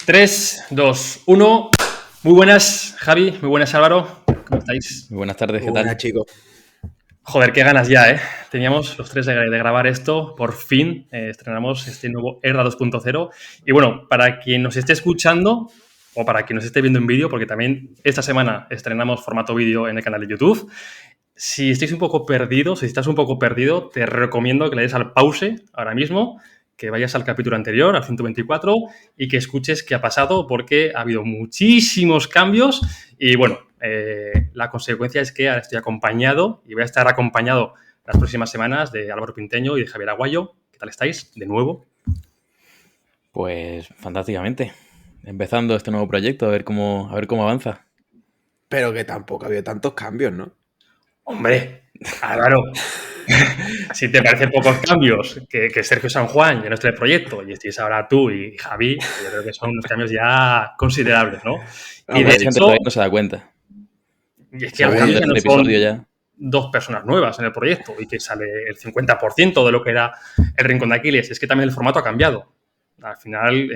3, 2, 1. Muy buenas, Javi. Muy buenas, Álvaro. ¿Cómo estáis? Muy buenas tardes, ¿qué Buenas, tal? chicos. Joder, qué ganas ya, ¿eh? Teníamos los tres de grabar esto. Por fin estrenamos este nuevo ERDA 2.0. Y bueno, para quien nos esté escuchando o para quien nos esté viendo en vídeo, porque también esta semana estrenamos formato vídeo en el canal de YouTube. Si estáis un poco perdidos, si estás un poco perdido, te recomiendo que le des al pause ahora mismo, que vayas al capítulo anterior, al 124, y que escuches qué ha pasado, porque ha habido muchísimos cambios y bueno, la consecuencia es que ahora estoy acompañado y voy a estar acompañado las próximas semanas de Álvaro Pinteño y de Javier Aguayo. ¿Qué tal estáis? De nuevo. Pues fantásticamente. Empezando este nuevo proyecto, a ver cómo avanza. Pero que tampoco ha habido tantos cambios, ¿no? Hombre, Álvaro, si te parecen pocos cambios que Sergio San Juan ya no esté en el proyecto y estéis ahora tú y Javi, yo creo que son unos cambios ya considerables, ¿no? Y La de gente hecho, todavía no se da cuenta. y es que Estamos algunos grabando ya no el episodio son ya. dos personas nuevas en el proyecto y que sale el 50% de lo que era el Rincón de Aquiles. Es que también el formato ha cambiado. Al final,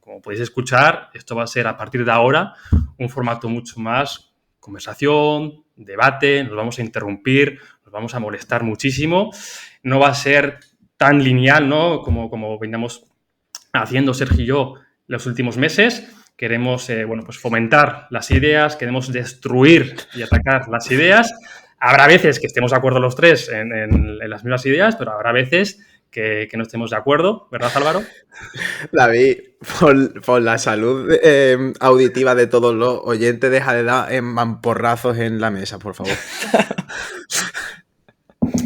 como podéis escuchar, esto va a ser a partir de ahora un formato mucho más conversación, debate, nos vamos a interrumpir, nos vamos a molestar muchísimo. No va a ser tan lineal, ¿no? Como veníamos haciendo Sergio y yo los últimos meses. Queremos pues fomentar las ideas, queremos destruir y atacar las ideas. Habrá veces que estemos de acuerdo los tres en las mismas ideas, pero habrá veces que no estemos de acuerdo, ¿verdad, Álvaro? David, por la salud auditiva de todos los oyentes, deja de dar mamporrazos en la mesa, por favor.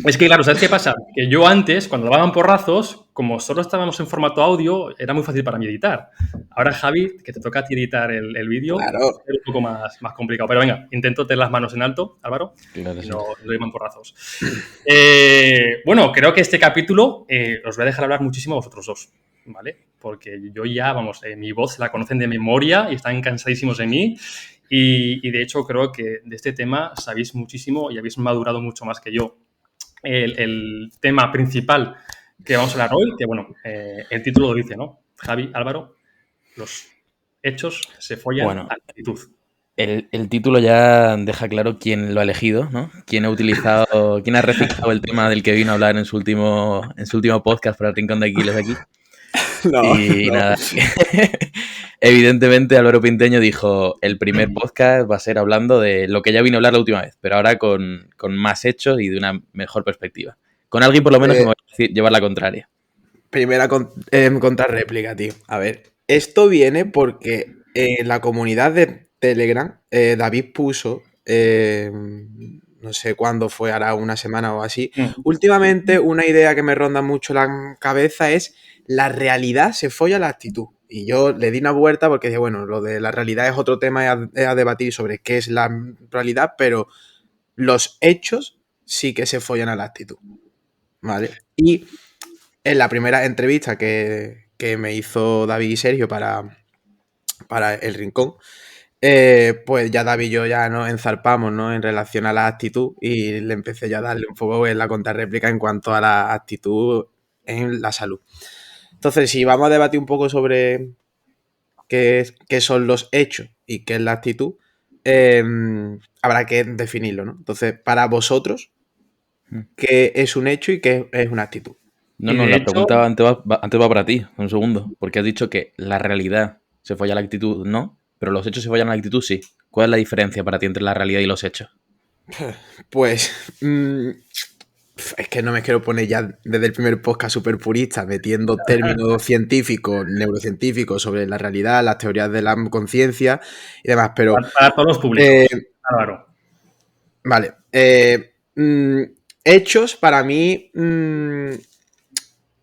Es que, claro, ¿sabes qué pasa? Que yo antes, cuando daban porrazos, como solo estábamos en formato audio, era muy fácil para mí editar. Ahora, Javi, que te toca a ti editar el vídeo, va Claro. a ser un poco más complicado. Pero venga, intento tener las manos en alto, Álvaro, Claro, y sí. no doy porrazos. Bueno, creo que este capítulo os voy a dejar hablar muchísimo a vosotros dos, ¿vale? Porque yo ya, vamos, mi voz la conocen de memoria y están cansadísimos de mí. Y de hecho, creo que de este tema sabéis muchísimo y habéis madurado mucho más que yo. El tema principal que vamos a hablar hoy, que bueno, el título lo dice, ¿no? Javi, Álvaro, los hechos se follan Bueno, a la actitud. el título ya deja claro quién lo ha elegido, ¿no? Quién ha reciclado el tema del que vino a hablar en su último podcast para el Rincón de Aquiles aquí. No, Y no. nada, evidentemente Álvaro Pinteño dijo, el primer podcast va a ser hablando de lo que ya vino a hablar la última vez, pero ahora con más hechos y de una mejor perspectiva. Con alguien por lo menos que me va a llevar la contraria. Primera contrarréplica, tío. A ver, esto viene porque en la comunidad de Telegram, David puso, no sé cuándo fue, hará una semana o así. Últimamente, una idea que me ronda mucho la cabeza es la realidad se folla la actitud. Y yo le di una vuelta porque dije, bueno, lo de la realidad es otro tema a debatir sobre qué es la realidad, pero los hechos sí que se follan a la actitud. ¿Vale? Y en la primera entrevista que me hizo David y Sergio para El Rincón, pues ya David y yo ya nos enzarpamos, ¿no? En relación a la actitud y le empecé ya a darle un poco en la contrarréplica en cuanto a la actitud en la salud. Entonces, si vamos a debatir un poco sobre qué son los hechos y qué es la actitud, habrá que definirlo, ¿no? Entonces, para vosotros, ¿qué es un hecho y qué es una actitud? No, Y de la hecho, pregunta antes va para ti, un segundo, porque has dicho que la realidad se folla a la actitud, no, pero los hechos se follan a la actitud, sí. ¿Cuál es la diferencia para ti entre la realidad y los hechos? Pues es que no me quiero poner ya desde el primer podcast súper purista, metiendo términos científicos, neurocientíficos sobre la realidad, las teorías de la conciencia y demás, pero para todos los públicos, Álvaro. vale. Hechos para mí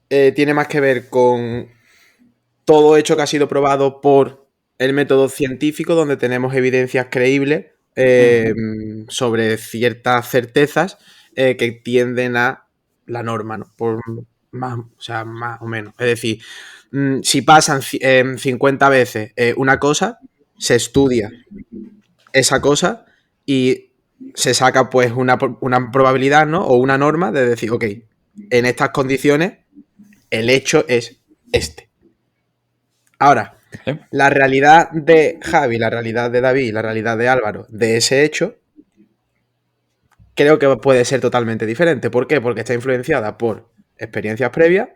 tiene más que ver con todo hecho que ha sido probado por el método científico, donde tenemos evidencias creíbles sobre ciertas certezas que tienden a la norma, ¿no? Por más, o sea, más o menos. Es decir, si pasan 50 veces una cosa, se estudia esa cosa y se saca pues una probabilidad, ¿no? O una norma de decir, ok, en estas condiciones el hecho es este. Ahora, La realidad de Javi, la realidad de David, la realidad de Álvaro, de ese hecho, creo que puede ser totalmente diferente. ¿Por qué? Porque está influenciada por experiencias previas,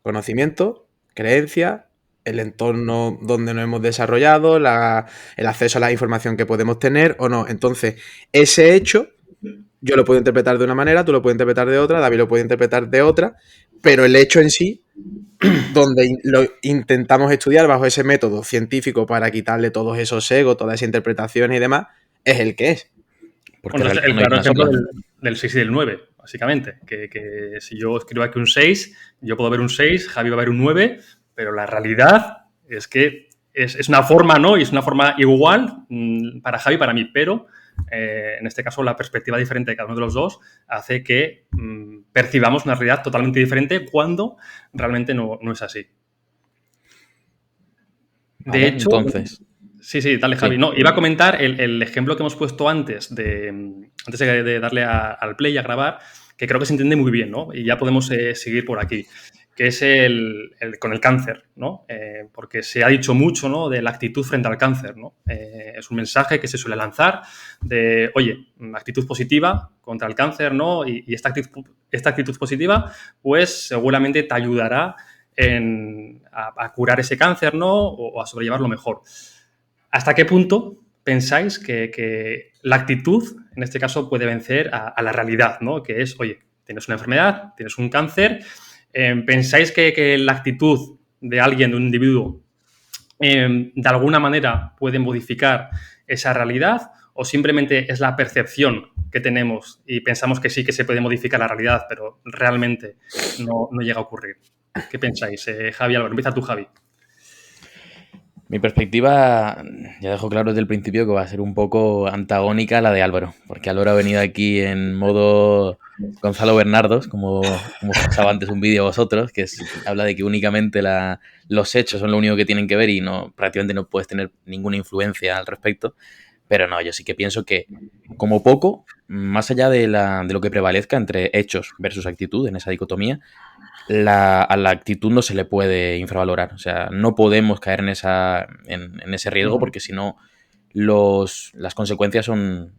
conocimiento, creencias, el entorno donde nos hemos desarrollado, el acceso a la información que podemos tener o no. Entonces, ese hecho, yo lo puedo interpretar de una manera, tú lo puedes interpretar de otra, David lo puede interpretar de otra, pero el hecho en sí, donde lo intentamos estudiar bajo ese método científico para quitarle todos esos egos, todas esas interpretaciones y demás, es el que es. Porque Bueno, es realidad el no hay claro una ejemplo sola. del 6 y del 9, básicamente. Que si yo escribo aquí un 6, yo puedo ver un 6, Javi va a ver un 9, pero la realidad es que es una forma, ¿no? Y es una forma igual para Javi y para mí, pero en este caso la perspectiva diferente de cada uno de los dos hace que percibamos una realidad totalmente diferente cuando realmente no es así. De Vale, hecho, entonces. sí, dale, Javi. Sí. No, iba a comentar el ejemplo que hemos puesto antes de darle al play y a grabar, que creo que se entiende muy bien, ¿no? Y ya podemos seguir por aquí, que es con el cáncer, ¿no? Porque se ha dicho mucho, ¿no? De la actitud frente al cáncer, ¿no? Es un mensaje que se suele lanzar de, oye, actitud positiva contra el cáncer, ¿no? Y esta actitud positiva, pues seguramente te ayudará a curar ese cáncer, ¿no? O a sobrellevarlo mejor. ¿Hasta qué punto pensáis que la actitud, en este caso, puede vencer a la realidad, ¿no? Que es, oye, tienes una enfermedad, tienes un cáncer, ¿pensáis que la actitud de alguien, de un individuo, de alguna manera puede modificar esa realidad o simplemente es la percepción que tenemos y pensamos que sí que se puede modificar la realidad, pero realmente no llega a ocurrir? ¿Qué pensáis? Javi, Álvaro, empieza tú, Javi. Mi perspectiva, ya dejo claro desde el principio que va a ser un poco antagónica a la de Álvaro, porque Álvaro ha venido aquí en modo Gonzalo Bernardos, como pasaba antes un vídeo a vosotros, habla de que únicamente los hechos son lo único que tienen que ver y prácticamente no puedes tener ninguna influencia al respecto. Pero no, yo sí que pienso que, como poco, más allá de lo que prevalezca entre hechos versus actitud, en esa dicotomía, a la actitud no se le puede infravalorar. O sea, no podemos caer en ese riesgo porque si no, las consecuencias son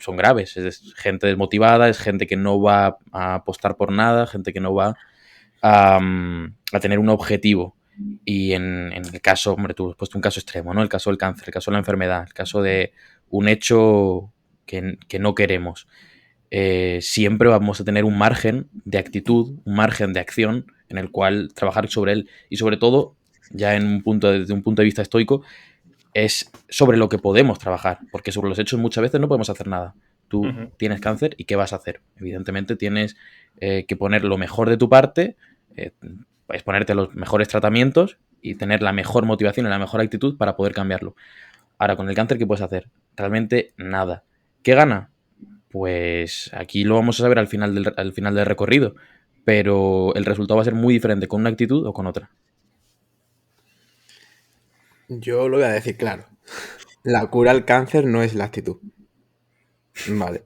graves. Es gente desmotivada, es gente que no va a apostar por nada, gente que no va a tener un objetivo. Y en el caso, hombre, tú has puesto un caso extremo, ¿no? El caso del cáncer, el caso de la enfermedad, el caso de un hecho que no queremos. Siempre vamos a tener un margen de actitud, un margen de acción en el cual trabajar sobre él y sobre todo, ya desde un punto de vista estoico, es sobre lo que podemos trabajar, porque sobre los hechos muchas veces no podemos hacer nada. Tú tienes cáncer y ¿qué vas a hacer? Evidentemente tienes que poner lo mejor de tu parte, exponerte a los mejores tratamientos y tener la mejor motivación y la mejor actitud para poder cambiarlo. Ahora, con el cáncer, ¿qué puedes hacer? Realmente nada. ¿Qué gana? Pues aquí lo vamos a saber al final del recorrido, pero el resultado va a ser muy diferente con una actitud o con otra. Yo lo voy a decir claro. La cura al cáncer no es la actitud. Vale.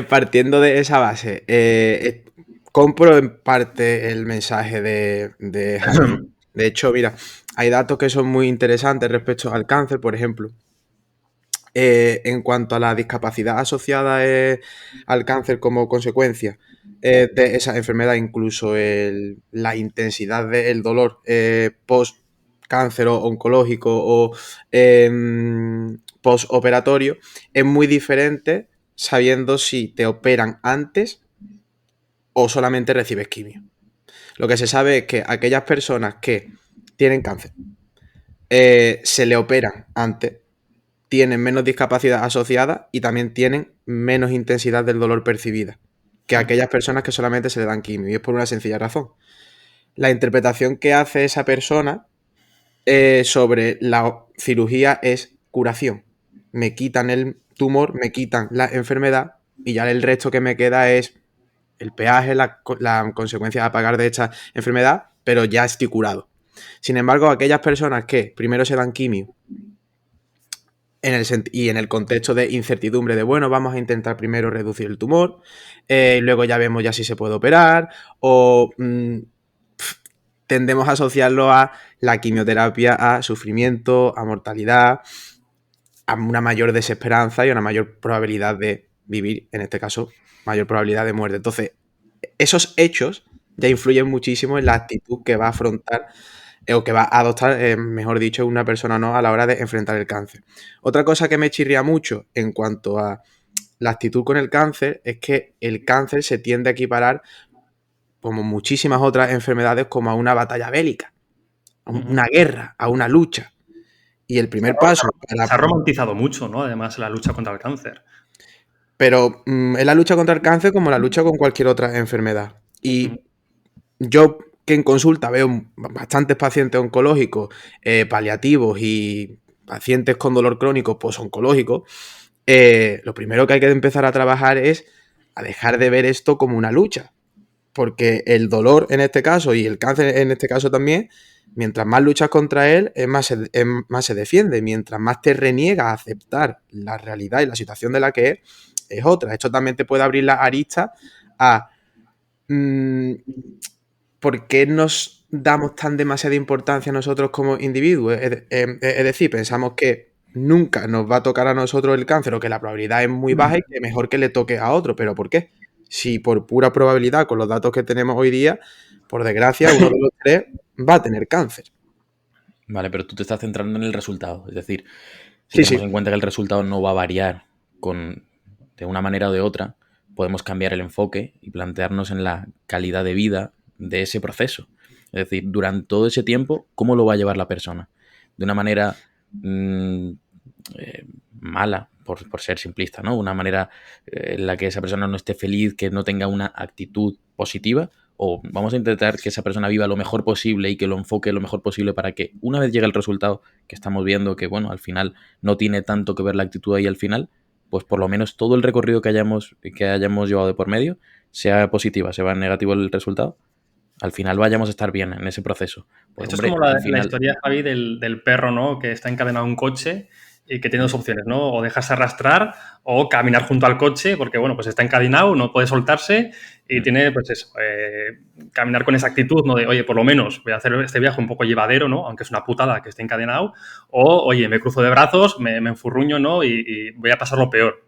Partiendo de esa base, compro en parte el mensaje de Javi. De hecho, mira, hay datos que son muy interesantes respecto al cáncer, por ejemplo. En cuanto a la discapacidad asociada al cáncer como consecuencia de esa enfermedad, incluso la intensidad del dolor post-cáncer o oncológico o post-operatorio, es muy diferente sabiendo si te operan antes o solamente recibes quimio. Lo que se sabe es que aquellas personas que tienen cáncer se le operan antes, tienen menos discapacidad asociada y también tienen menos intensidad del dolor percibida que aquellas personas que solamente se le dan quimio. Y es por una sencilla razón. La interpretación que hace esa persona sobre la cirugía es curación. Me quitan el tumor, me quitan la enfermedad y ya el resto que me queda es el peaje, la consecuencia a pagar de esta enfermedad, pero ya estoy curado. Sin embargo, aquellas personas que primero se dan quimio y en el contexto de incertidumbre de, bueno, vamos a intentar primero reducir el tumor, luego ya vemos ya si se puede operar, o tendemos a asociarlo a la quimioterapia, a sufrimiento, a mortalidad, a una mayor desesperanza y a una mayor probabilidad de vivir, en este caso, mayor probabilidad de muerte. Entonces, esos hechos ya influyen muchísimo en la actitud que va a afrontar o que va a adoptar, mejor dicho, una persona, ¿no?, a la hora de enfrentar el cáncer. Otra cosa que me chirría mucho en cuanto a la actitud con el cáncer es que el cáncer se tiende a equiparar, como muchísimas otras enfermedades, como a una batalla bélica, a una guerra, a una lucha. Y el primer paso Se ha romantizado mucho, ¿no? Además, la lucha contra el cáncer. Pero es la lucha contra el cáncer como la lucha con cualquier otra enfermedad. Y yo, que en consulta veo bastantes pacientes oncológicos, paliativos y pacientes con dolor crónico posoncológico, lo primero que hay que empezar a trabajar es a dejar de ver esto como una lucha. Porque el dolor en este caso y el cáncer en este caso también, mientras más luchas contra él, más se defiende. Mientras más te reniega a aceptar la realidad y la situación de la que es otra. Esto también te puede abrir la arista a por qué nos damos tan demasiada importancia nosotros como individuos. Es decir, pensamos que nunca nos va a tocar a nosotros el cáncer o que la probabilidad es muy baja y que mejor que le toque a otro. ¿Pero por qué? Si por pura probabilidad, con los datos que tenemos hoy día, por desgracia, uno de los 3 va a tener cáncer. Vale, pero tú te estás centrando en el resultado. Es decir, si Sí, tenemos sí. en cuenta que el resultado no va a variar de una manera o de otra, podemos cambiar el enfoque y plantearnos en la calidad de vida de ese proceso. Es decir, durante todo ese tiempo, ¿cómo lo va a llevar la persona? De una manera mala, por ser simplista, ¿no? Una manera en la que esa persona no esté feliz, que no tenga una actitud positiva, o vamos a intentar que esa persona viva lo mejor posible y que lo enfoque lo mejor posible para que una vez llegue el resultado, que estamos viendo que, bueno, al final no tiene tanto que ver la actitud ahí al final, pues por lo menos todo el recorrido que hayamos llevado de por medio sea positiva, sea negativo el resultado, al final vayamos a estar bien en ese proceso. Pues, Esto hombre, es como al la final... historia, Javi, del perro, ¿no? Que está encadenado a un coche y que tiene dos opciones, ¿no? O dejarse arrastrar o caminar junto al coche porque, bueno, pues está encadenado, no puede soltarse y tiene, pues eso, caminar con esa actitud, ¿no? De, oye, por lo menos voy a hacer este viaje un poco llevadero, ¿no? Aunque es una putada que esté encadenado. O, oye, me cruzo de brazos, me enfurruño, ¿no? Y voy a pasar lo peor.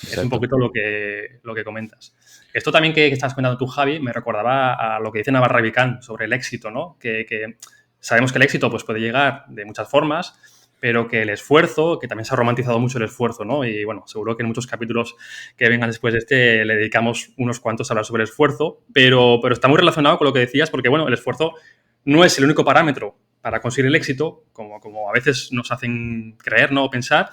Exacto. Es un poquito lo que comentas. Esto también que estás comentando tú, Javi, me recordaba a lo que dice Navarra Vicán sobre el éxito, ¿no? Que sabemos que el éxito pues, puede llegar de muchas formas, pero que el esfuerzo, que también se ha romantizado mucho el esfuerzo, ¿no? Y bueno, seguro que en muchos capítulos que vengan después de este le dedicamos unos cuantos a hablar sobre el esfuerzo, pero está muy relacionado con lo que decías, porque bueno, el esfuerzo no es el único parámetro para conseguir el éxito, como a veces nos hacen creer, ¿no? O pensar,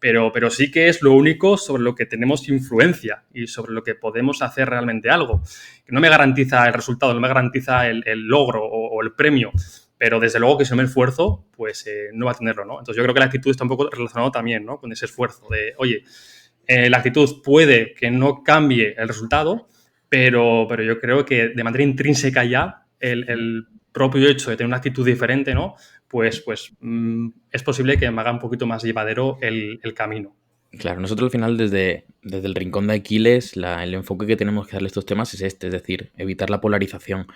pero sí que es lo único sobre lo que tenemos influencia y sobre lo que podemos hacer realmente algo. No me garantiza el resultado, no me garantiza el logro o el premio, pero desde luego que si no me esfuerzo, pues no va a tenerlo, ¿no? Entonces yo creo que la actitud está un poco relacionada también, ¿no? Con ese esfuerzo de, oye, la actitud puede que no cambie el resultado, pero yo creo que de manera intrínseca ya el propio hecho de tener una actitud diferente, ¿no? Pues es posible que me haga un poquito más llevadero el camino. Claro, nosotros al final desde el rincón de Aquiles el enfoque que tenemos que darle a estos temas es este, es decir, evitar la polarización.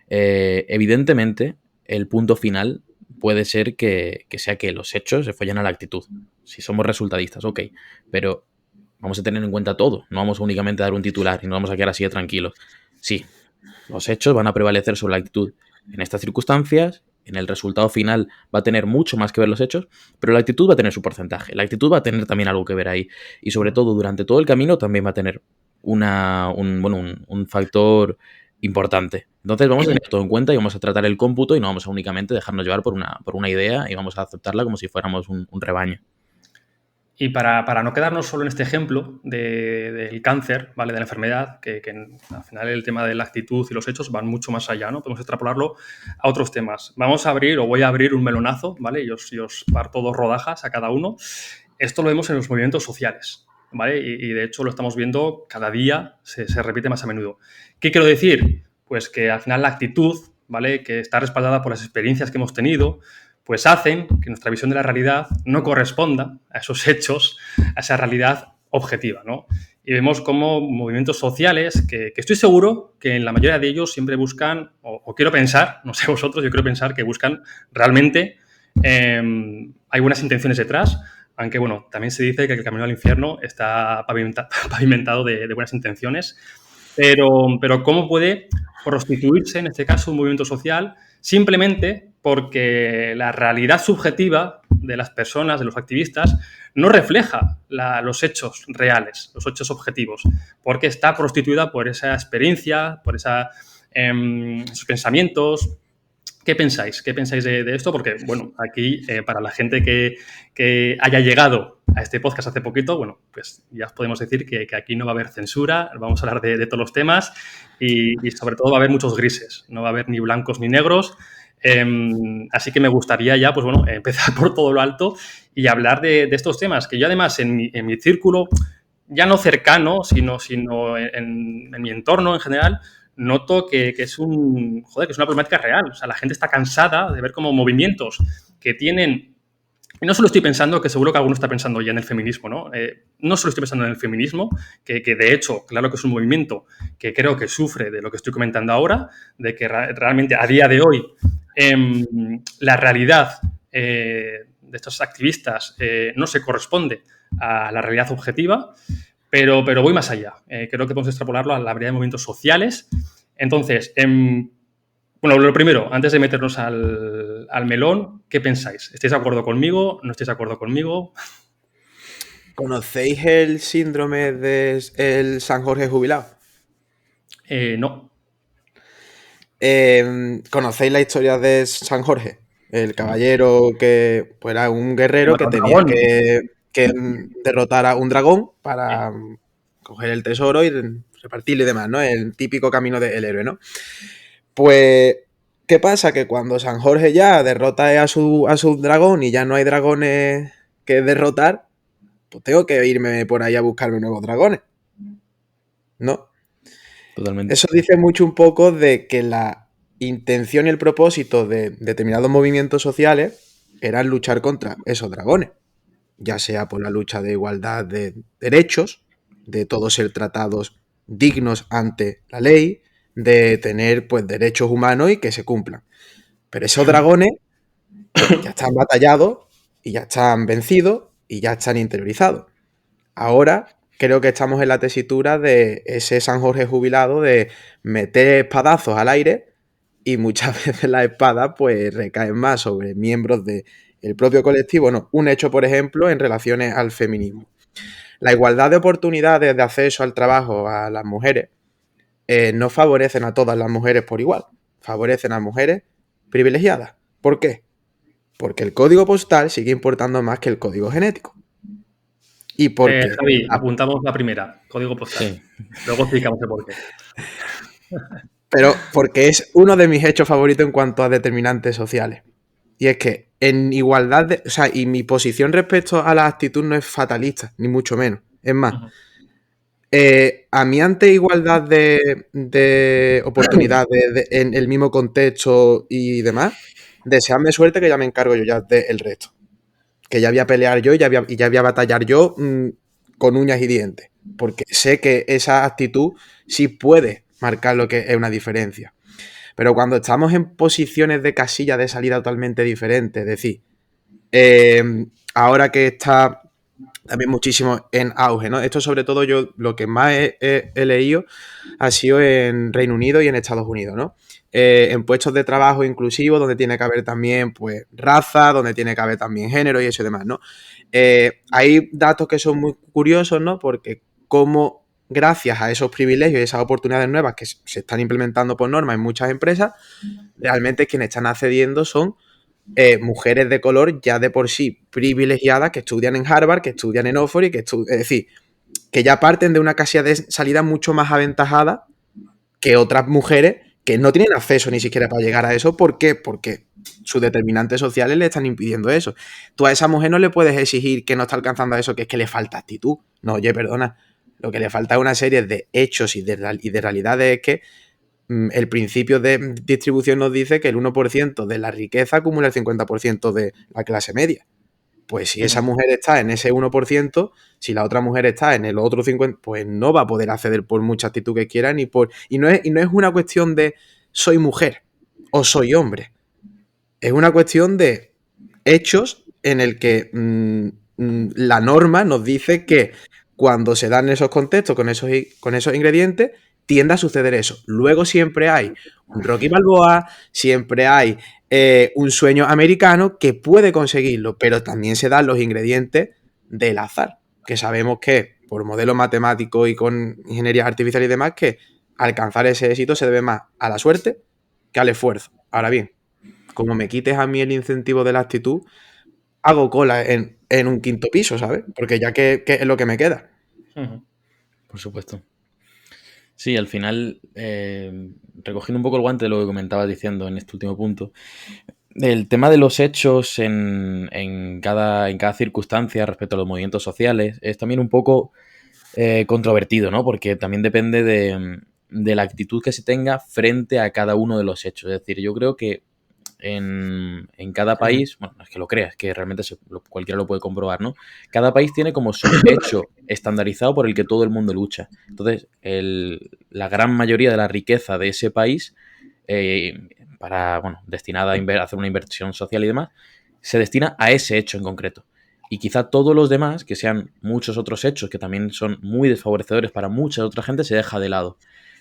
Evidentemente, el punto final puede ser que sea que los hechos se follen a la actitud. Si somos resultadistas, ok, pero vamos a tener en cuenta todo, no vamos a únicamente a dar un titular y no vamos a quedar así de tranquilos. Sí, los hechos van a prevalecer sobre la actitud en estas circunstancias, en el resultado final va a tener mucho más que ver los hechos, pero la actitud va a tener su porcentaje, la actitud va a tener también algo que ver ahí y sobre todo durante todo el camino también va a tener un factor importante. Entonces vamos a tener todo en cuenta y vamos a tratar el cómputo y no vamos a únicamente dejarnos llevar por una idea y vamos a aceptarla como si fuéramos un rebaño. Y para no quedarnos solo en este ejemplo del cáncer, ¿vale? De la enfermedad, que al final el tema de la actitud y los hechos van mucho más allá, ¿no? Podemos extrapolarlo a otros temas. Voy a abrir un melonazo, ¿vale? Y os parto 2 rodajas a cada uno. Esto lo vemos en los movimientos sociales, ¿vale? Y de hecho lo estamos viendo cada día, se repite más a menudo. ¿Qué quiero decir? Pues que al final la actitud, ¿vale? Que está respaldada por las experiencias que hemos tenido, pues hacen que nuestra visión de la realidad no corresponda a esos hechos, a esa realidad objetiva, ¿no? y vemos cómo movimientos sociales, que estoy seguro que en la mayoría de ellos siempre buscan, o quiero pensar, no sé vosotros, yo quiero pensar que buscan realmente, hay buenas intenciones detrás, aunque bueno, también se dice que el camino al infierno está pavimentado de buenas intenciones, pero ¿cómo puede prostituirse, en este caso, un movimiento social simplemente porque la realidad subjetiva de las personas, de los activistas, no refleja los hechos reales, los hechos objetivos, porque está prostituida por esa experiencia, por esos pensamientos? ¿Qué pensáis? ¿Qué pensáis de esto? Porque, bueno, aquí, para la gente que haya llegado a este podcast hace poquito, bueno, pues ya os podemos decir que aquí no va a haber censura, vamos a hablar de todos los temas y sobre todo va a haber muchos grises, no va a haber ni blancos ni negros. Así que me gustaría ya, pues bueno, empezar por todo lo alto y hablar de estos temas, que yo además en mi círculo, ya no cercano, sino en mi entorno en general, noto que es que es una problemática real. O sea, la gente está cansada de ver como movimientos que tienen... Y no solo estoy pensando, que seguro que alguno está pensando ya en el feminismo, ¿no? No solo estoy pensando en el feminismo, que de hecho, claro que es un movimiento que creo que sufre de lo que estoy comentando ahora, de que realmente a día de hoy la realidad de estos activistas no se corresponde a la realidad objetiva, pero voy más allá. Creo que podemos extrapolarlo a la variedad de movimientos sociales. Entonces, bueno, lo primero, antes de meternos al melón, ¿qué pensáis? ¿Estáis de acuerdo conmigo? ¿No estáis de acuerdo conmigo? ¿Conocéis el síndrome del San Jorge jubilado? No. ¿Conocéis la historia de San Jorge? El caballero que pues, era un guerrero que tenía que derrotar a un dragón para coger el tesoro y repartirlo y demás, ¿no? El típico camino del héroe, ¿no? Pues, ¿qué pasa? Que cuando San Jorge ya derrota a su dragón y ya no hay dragones que derrotar, pues tengo que irme por ahí a buscarme nuevos dragones, ¿no? Totalmente. Eso dice mucho un poco de que la intención y el propósito de determinados movimientos sociales era luchar contra esos dragones, ya sea por la lucha de igualdad de derechos, de todos ser tratados dignos ante la ley, de tener pues derechos humanos y que se cumplan. Pero esos dragones ya están batallados y ya están vencidos y ya están interiorizados. Ahora creo que estamos en la tesitura de ese San Jorge jubilado de meter espadazos al aire y muchas veces las espadas pues recaen más sobre miembros del propio colectivo. No, un hecho, por ejemplo, en relaciones al feminismo. La igualdad de oportunidades de acceso al trabajo a las mujeres no favorecen a todas las mujeres por igual, favorecen a mujeres privilegiadas. ¿Por qué? Porque el código postal sigue importando más que el código genético. Y porque... Javi, apuntamos la primera, código postal. Sí. Luego explicamos el porqué. Pero porque es uno de mis hechos favoritos en cuanto a determinantes sociales. Y es que en igualdad de... O sea, y mi posición respecto a la actitud no es fatalista, ni mucho menos. Es más, a mí ante igualdad de oportunidades en el mismo contexto y demás, deseadme suerte que ya me encargo yo ya del resto. Que ya voy a pelear yo y ya voy a batallar yo con uñas y dientes. Porque sé que esa actitud sí puede marcar lo que es una diferencia. Pero cuando estamos en posiciones de casilla de salida totalmente diferentes, es decir, ahora que está también muchísimo en auge, ¿no? Esto sobre todo yo lo que más he leído ha sido en Reino Unido y en Estados Unidos, ¿no? En puestos de trabajo inclusivos donde tiene que haber también pues raza, donde tiene que haber también género y eso y demás, ¿no? Hay datos que son muy curiosos, ¿no? Porque como gracias a esos privilegios y esas oportunidades nuevas que se están implementando por norma en muchas empresas, realmente quienes están accediendo son mujeres de color ya de por sí privilegiadas que estudian en Harvard, que estudian en Oxford y es decir, que ya parten de una casilla de salida mucho más aventajada que otras mujeres que no tienen acceso ni siquiera para llegar a eso. ¿Por qué? Porque sus determinantes sociales le están impidiendo eso. Tú a esa mujer no le puedes exigir que no está alcanzando eso, que es que le falta actitud. No, oye, perdona. Lo que le falta es una serie de hechos y de realidades es que el principio de distribución nos dice que el 1% de la riqueza acumula el 50% de la clase media. pues si esa mujer está en ese 1%, si la otra mujer está en el otro 50%, pues no va a poder acceder por mucha actitud que quiera, y no es una cuestión de soy mujer o soy hombre. Es una cuestión de hechos en el que la norma nos dice que cuando se dan esos contextos con esos ingredientes, tiende a suceder eso. Luego siempre hay un Rocky Balboa, siempre hay un sueño americano que puede conseguirlo, pero también se dan los ingredientes del azar, que sabemos que por modelo matemático y con ingeniería artificial y demás, que alcanzar ese éxito se debe más a la suerte que al esfuerzo. Ahora bien, como me quites a mí el incentivo de la actitud, hago cola en un quinto piso, ¿sabes? Porque ya que es lo que me queda. Por supuesto. Sí, al final, recogiendo un poco el guante de lo que comentabas diciendo en este último punto, el tema de los hechos en cada circunstancia respecto a los movimientos sociales es también un poco controvertido, ¿no? Porque también depende de la actitud que se tenga frente a cada uno de los hechos. Es decir, yo creo que en cada país, bueno, no es que lo creas, que realmente cualquiera lo puede comprobar, ¿no? Cada país tiene como su hecho estandarizado por el que todo el mundo lucha. Entonces, la gran mayoría de la riqueza de ese país, destinada a hacer una inversión social y demás, se destina a ese hecho en concreto. Y quizá todos los demás, que sean muchos otros hechos que también son muy desfavorecedores para mucha otra gente, se deja de lado.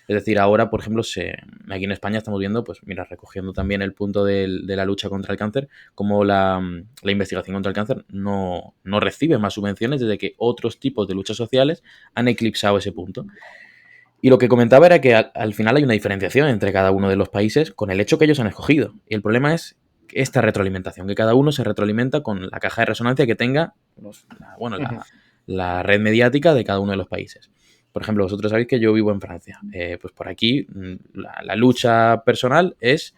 Es decir, ahora, por ejemplo, aquí en España estamos viendo, pues mira, recogiendo también el punto de la lucha contra el cáncer, como la investigación contra el cáncer no recibe más subvenciones desde que otros tipos de luchas sociales han eclipsado ese punto. Y lo que comentaba era que al final hay una diferenciación entre cada uno de los países con el hecho que ellos han escogido. Y el problema es esta retroalimentación, que cada uno se retroalimenta con la caja de resonancia que tenga la red mediática de cada uno de los países. Por ejemplo, vosotros sabéis que yo vivo en Francia. Pues por aquí la lucha personal es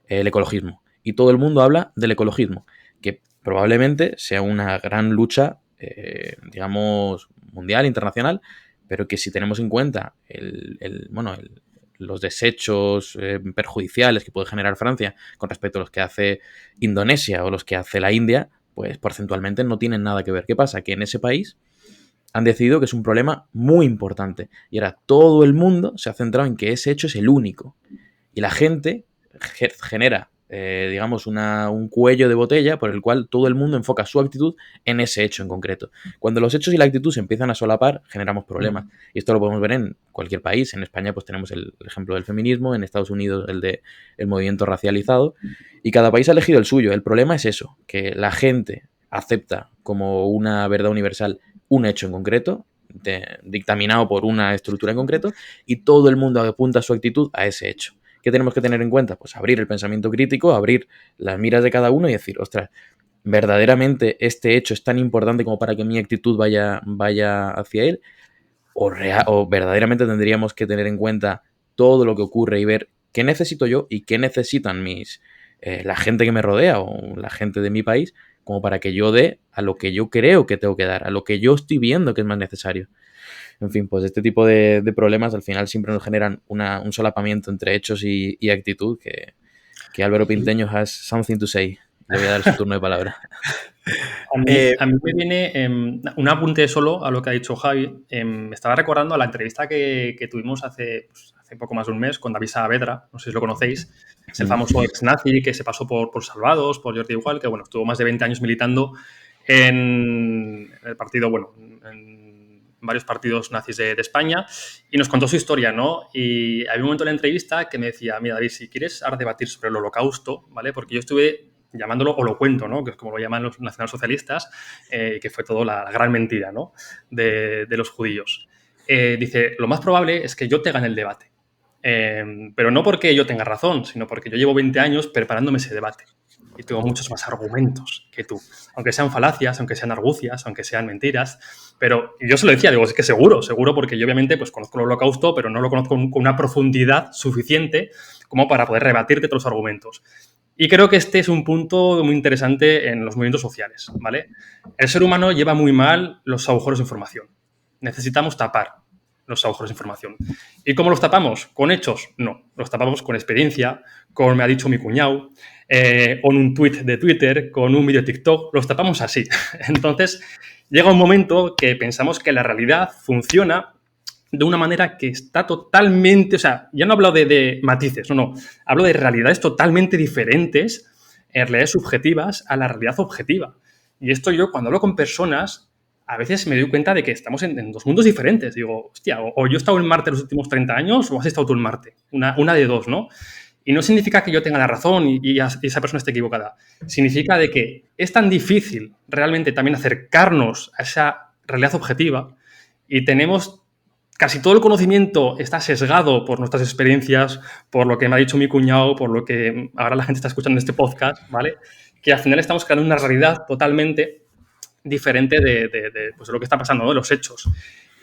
el ecologismo. Y todo el mundo habla del ecologismo, que probablemente sea una gran lucha, digamos, mundial, internacional, pero que si tenemos en cuenta los desechos perjudiciales que puede generar Francia con respecto a los que hace Indonesia o los que hace la India, pues porcentualmente no tienen nada que ver. ¿Qué pasa? Que en ese país han decidido que es un problema muy importante y ahora todo el mundo se ha centrado en que ese hecho es el único y la gente genera digamos un cuello de botella por el cual todo el mundo enfoca su actitud en ese hecho en concreto. Cuando los hechos y la actitud se empiezan a solapar, generamos problemas. Y esto lo podemos ver en cualquier país. En España pues tenemos el ejemplo del feminismo, en Estados Unidos el movimiento racializado, y cada país ha elegido el suyo. El problema es eso, que la gente acepta como una verdad universal un hecho en concreto, dictaminado por una estructura en concreto, y todo el mundo apunta su actitud a ese hecho. ¿Qué tenemos que tener en cuenta? Pues abrir el pensamiento crítico, abrir las miras de cada uno y decir, ostras, ¿verdaderamente este hecho es tan importante como para que mi actitud vaya hacia él? ¿O verdaderamente tendríamos que tener en cuenta todo lo que ocurre y ver qué necesito yo y qué necesitan la gente que me rodea o la gente de mi país como para que yo dé a lo que yo creo que tengo que dar, a lo que yo estoy viendo que es más necesario? En fin, pues este tipo de problemas al final siempre nos generan un solapamiento entre hechos y actitud que Álvaro Pinteño has something to say. Le voy a dar su turno de palabra. A mí me viene un apunte solo a lo que ha dicho Javi. Me estaba recordando a la entrevista que tuvimos hace poco más de un mes con David Saavedra, no sé si lo conocéis, es el famoso ex-nazi que se pasó por Salvados, por Jordi Igual, que bueno, estuvo más de 20 años militando en el partido, en varios partidos nazis de España, y nos contó su historia, ¿no? Y había un momento en la entrevista que me decía, mira, David, si quieres ahora debatir sobre el Holocausto, ¿vale? Porque yo estuve llamándolo Holocuento, ¿no? Que es como lo llaman los nacionalsocialistas, que fue todo la gran mentira, ¿no? de los judíos. Dice, lo más probable es que yo te gane el debate. Pero no porque yo tenga razón, sino porque yo llevo 20 años preparándome ese debate. Y tengo muchos más argumentos que tú. Aunque sean falacias, aunque sean argucias, aunque sean mentiras. Pero yo se lo decía, digo, es que seguro, porque yo obviamente pues conozco el Holocausto, pero no lo conozco con una profundidad suficiente como para poder rebatirte todos los argumentos. Y creo que este es un punto muy interesante en los movimientos sociales, ¿vale? El ser humano lleva muy mal los agujeros de información. Necesitamos tapar los agujeros de información. ¿Y cómo los tapamos? ¿Con hechos? No. Los tapamos con experiencia, como me ha dicho mi cuñado, o en un tweet de Twitter, con un vídeo de TikTok, los tapamos así. Entonces, llega un momento que pensamos que la realidad funciona de una manera que está totalmente, o sea, ya no hablo de matices, no, hablo de realidades totalmente diferentes, realidades subjetivas a la realidad objetiva. Y esto yo, cuando hablo con personas, a veces me doy cuenta de que estamos en dos mundos diferentes. Digo, hostia, o yo he estado en Marte los últimos 30 años o has estado tú en Marte. Una de dos, ¿no? Y no significa que yo tenga la razón y esa persona esté equivocada. Significa de que es tan difícil realmente también acercarnos a esa realidad objetiva y tenemos casi todo el conocimiento está sesgado por nuestras experiencias, por lo que me ha dicho mi cuñado, por lo que ahora la gente está escuchando en este podcast, ¿vale? Que al final estamos creando una realidad totalmente diferente pues, de lo que está pasando, ¿no? De los hechos.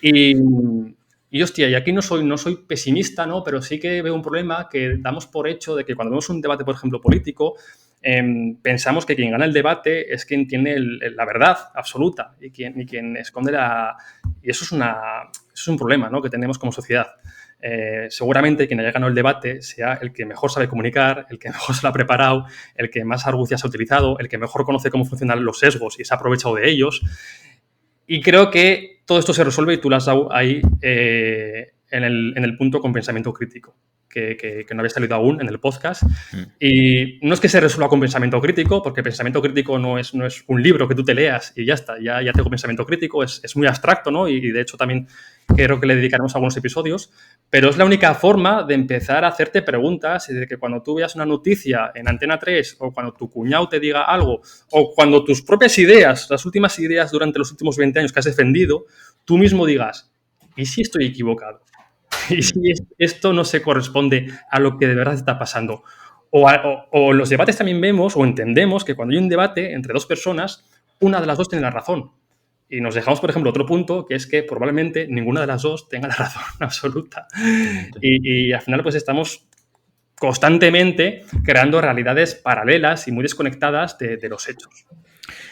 Y hostia, y aquí no soy pesimista, ¿no? Pero sí que veo un problema que damos por hecho de que cuando vemos un debate, por ejemplo, político, pensamos que quien gana el debate es quien tiene la verdad absoluta y quien esconde la... Y eso es un problema, ¿no? Que tenemos como sociedad. Seguramente quien haya ganado el debate sea el que mejor sabe comunicar, el que mejor se lo ha preparado, el que más argucias ha utilizado, el que mejor conoce cómo funcionan los sesgos y se ha aprovechado de ellos. Y creo que todo esto se resuelve, y tú lo has dado ahí en el punto con pensamiento crítico, que no había salido aún en el podcast. Y no es que se resuelva con pensamiento crítico, porque pensamiento crítico no es un libro que tú te leas y ya está, ya tengo pensamiento crítico, es muy abstracto, ¿no? Y de hecho también creo que le dedicaremos algunos episodios, pero es la única forma de empezar a hacerte preguntas y de que cuando tú veas una noticia en Antena 3 o cuando tu cuñado te diga algo o cuando tus propias ideas, las últimas ideas durante los últimos 20 años que has defendido, tú mismo digas, ¿y si estoy equivocado? ¿Y si esto no se corresponde a lo que de verdad está pasando? O en los debates también vemos o entendemos que cuando hay un debate entre dos personas, una de las dos tiene la razón. Y nos dejamos, por ejemplo, otro punto, que es que probablemente ninguna de las dos tenga la razón absoluta. Y al final, pues estamos constantemente creando realidades paralelas y muy desconectadas de los hechos.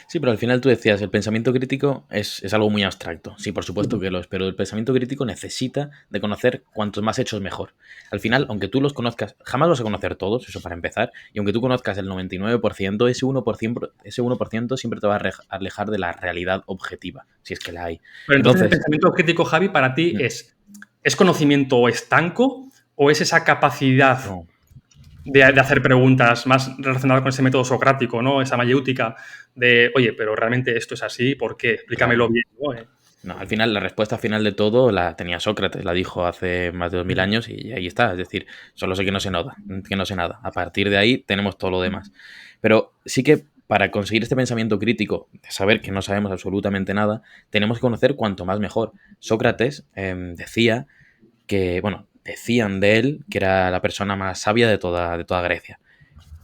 Sí, pero al final tú decías, el pensamiento crítico es algo muy abstracto. Sí, por supuesto que lo es, pero el pensamiento crítico necesita de conocer cuantos más hechos mejor. Al final, aunque tú los conozcas, jamás vas a conocer todos, eso para empezar, y aunque tú conozcas el 99%, ese 1% siempre te va a alejar de la realidad objetiva, si es que la hay. Pero entonces el pensamiento crítico, Javi, para ti ¿es conocimiento estanco o es esa capacidad de hacer preguntas más relacionadas con ese método socrático, ¿no? Esa mayéutica de, oye, pero realmente esto es así, ¿por qué? Explícamelo bien, ¿no? No, al final, la respuesta final de todo la tenía Sócrates, la dijo hace más de 2000 años y ahí está. Es decir, solo sé que no sé nada. A partir de ahí tenemos todo lo demás. Pero sí que para conseguir este pensamiento crítico, de saber que no sabemos absolutamente nada, tenemos que conocer cuanto más mejor. Sócrates decía que, bueno, decían de él que era la persona más sabia de toda Grecia.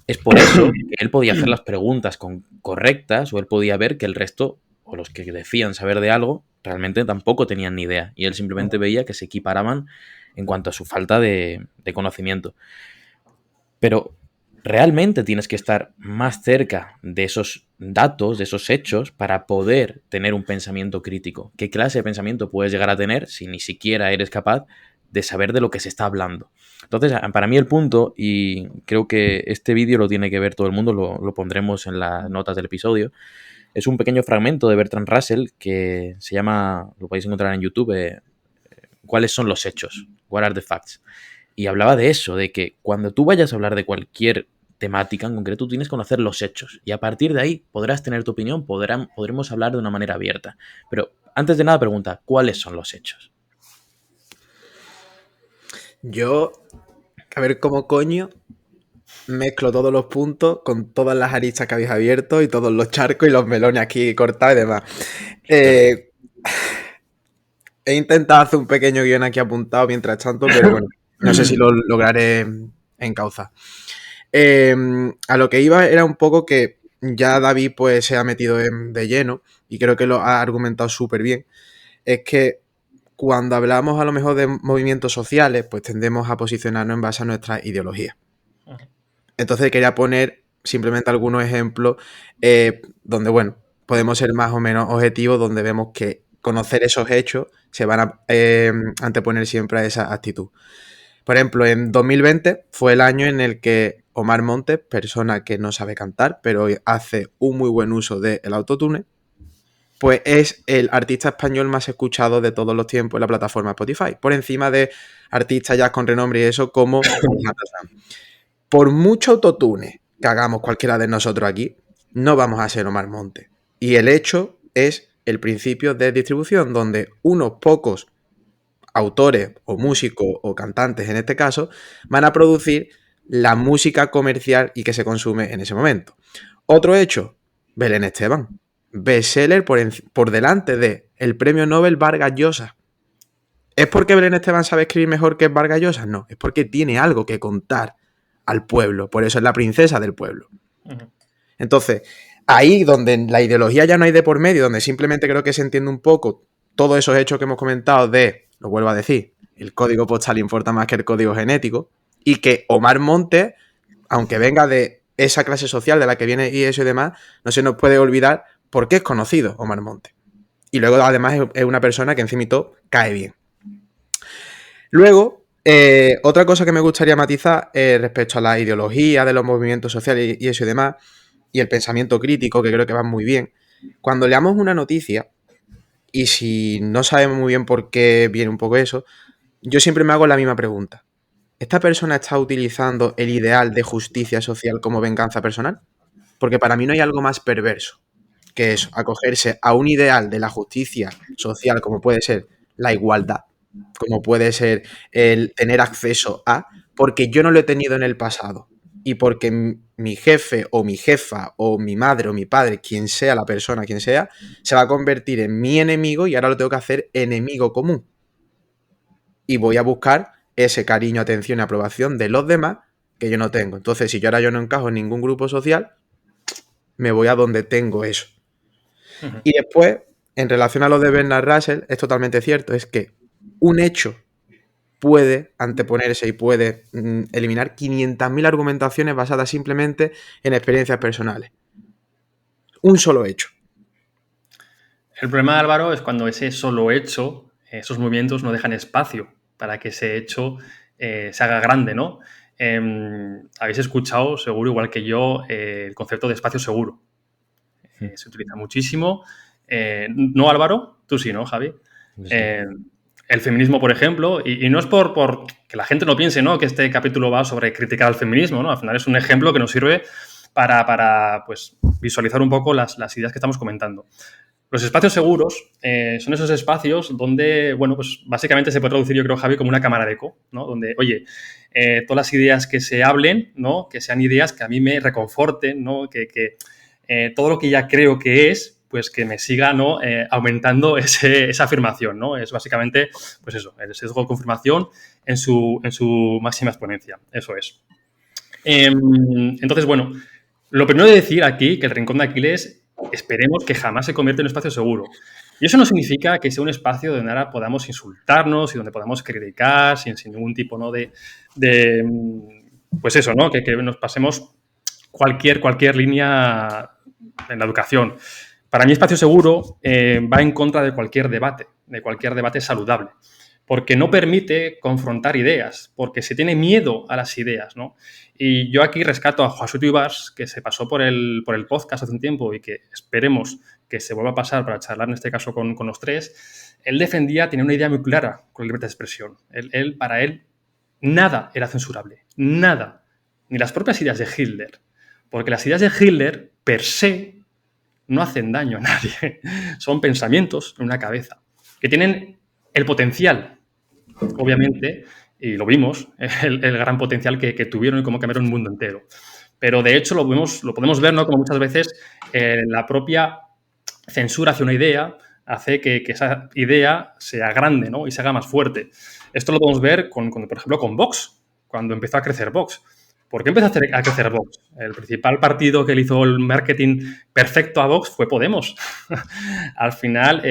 Es por eso que él podía hacer las preguntas correctas o él podía ver que el resto, o los que decían saber de algo, realmente tampoco tenían ni idea. Y él simplemente veía que se equiparaban en cuanto a su falta de conocimiento. Pero realmente tienes que estar más cerca de esos datos, de esos hechos, para poder tener un pensamiento crítico. ¿Qué clase de pensamiento puedes llegar a tener si ni siquiera eres capaz de saber de lo que se está hablando? Entonces, para mí el punto, y creo que este vídeo lo tiene que ver todo el mundo, lo pondremos en las notas del episodio, es un pequeño fragmento de Bertrand Russell que se llama, lo podéis encontrar en YouTube, ¿cuáles son los hechos? What are the facts? Y hablaba de eso, de que cuando tú vayas a hablar de cualquier temática en concreto, tú tienes que conocer los hechos. Y a partir de ahí podrás tener tu opinión, podremos hablar de una manera abierta. Pero antes de nada pregunta, ¿cuáles son los hechos? Yo, a ver cómo coño mezclo todos los puntos con todas las aristas que habéis abierto y todos los charcos y los melones aquí cortados y demás. He intentado hacer un pequeño guión aquí apuntado mientras tanto, pero bueno, no sé si lo lograré encauzar. A lo que iba era un poco que ya David pues se ha metido de lleno y creo que lo ha argumentado súper bien. Es que cuando hablamos a lo mejor de movimientos sociales, pues tendemos a posicionarnos en base a nuestra ideología. Entonces quería poner simplemente algunos ejemplos donde, bueno, podemos ser más o menos objetivos, donde vemos que conocer esos hechos se van a anteponer siempre a esa actitud. Por ejemplo, en 2020 fue el año en el que Omar Montes, persona que no sabe cantar, pero hace un muy buen uso del autotune, pues es el artista español más escuchado de todos los tiempos en la plataforma Spotify, por encima de artistas ya con renombre y eso como Alejandro Sanz. Por mucho autotune que hagamos cualquiera de nosotros aquí, no vamos a ser Omar Montes. Y el hecho es el principio de distribución, donde unos pocos autores o músicos o cantantes en este caso van a producir la música comercial y que se consume en ese momento. Otro hecho, Belén Esteban, bestseller por delante de el premio Nobel Vargas Llosa. ¿Es porque Belén Esteban sabe escribir mejor que Vargas Llosa? No, es porque tiene algo que contar al pueblo, por eso es la princesa del pueblo. Entonces, ahí donde la ideología ya no hay de por medio, donde simplemente creo que se entiende un poco todos esos hechos que hemos comentado de, lo vuelvo a decir, el código postal importa más que el código genético, y que Omar Montes, aunque venga de esa clase social de la que viene y eso y demás, no se nos puede olvidar por qué es conocido Omar Montes. Y luego además es una persona que encima y todo cae bien. Luego, otra cosa que me gustaría matizar respecto a la ideología de los movimientos sociales y eso y demás, y el pensamiento crítico, que creo que va muy bien. Cuando leamos una noticia, y si no sabemos muy bien por qué viene un poco eso, yo siempre me hago la misma pregunta. ¿Esta persona está utilizando el ideal de justicia social como venganza personal? Porque para mí no hay algo más perverso que eso, acogerse a un ideal de la justicia social como puede ser la igualdad, como puede ser el tener acceso a, porque yo no lo he tenido en el pasado y porque mi jefe o mi jefa o mi madre o mi padre, quien sea la persona, quien sea, se va a convertir en mi enemigo y ahora lo tengo que hacer enemigo común. Y voy a buscar ese cariño, atención y aprobación de los demás que yo no tengo. Entonces, si yo ahora no encajo en ningún grupo social, me voy a donde tengo eso. Y después, en relación a lo de Bernard Russell, es totalmente cierto, es que un hecho puede anteponerse y puede eliminar 500.000 argumentaciones basadas simplemente en experiencias personales. Un solo hecho. El problema, Álvaro, es cuando ese solo hecho, esos movimientos no dejan espacio para que ese hecho se haga grande, ¿no? Habéis escuchado, seguro, igual que yo, el concepto de espacio seguro. Se utiliza muchísimo. ¿No, Álvaro? Tú sí, ¿no, Javi? Sí. El feminismo, por ejemplo, y no es por que la gente no piense, ¿no?, que este capítulo va sobre criticar al feminismo, ¿no? Al final es un ejemplo que nos sirve para pues, visualizar un poco las ideas que estamos comentando. Los espacios seguros son esos espacios donde, bueno, pues básicamente se puede traducir, yo creo, Javi, como una cámara de eco, ¿no? Donde, oye, todas las ideas que se hablen, ¿no?, que sean ideas que a mí me reconforten, ¿no?, que todo lo que ya creo que es, pues que me siga, ¿no?, aumentando esa afirmación, ¿no? Es básicamente, pues eso, el sesgo de confirmación en su máxima exponencia. Eso es. Entonces, bueno, lo primero de decir aquí que el Rincón de Aquiles esperemos que jamás se convierta en un espacio seguro. Y eso no significa que sea un espacio donde ahora podamos insultarnos y donde podamos criticar sin ningún tipo, ¿no?, de pues eso, ¿no?, que nos pasemos cualquier línea en la educación. Para mí, espacio seguro va en contra de cualquier debate saludable, porque no permite confrontar ideas, porque se tiene miedo a las ideas, ¿no? Y yo aquí rescato a Josué Ibars, que se pasó por el podcast hace un tiempo y que esperemos que se vuelva a pasar para charlar en este caso con los tres. Él tenía una idea muy clara con la libertad de expresión. Para él, nada era censurable, nada, ni las propias ideas de Hitler, porque las ideas de Hitler, per se, no hacen daño a nadie. Son pensamientos en una cabeza que tienen el potencial, obviamente, y lo vimos, el gran potencial que tuvieron y cómo cambiaron un mundo entero. Pero, de hecho, lo podemos ver, ¿no?, como muchas veces la propia censura hacia una idea hace que esa idea sea grande, ¿no?, y se haga más fuerte. Esto lo podemos ver, por ejemplo, con Vox, cuando empezó a crecer Vox. ¿Por qué empezó a crecer Vox? El principal partido que le hizo el marketing perfecto a Vox fue Podemos. Al final...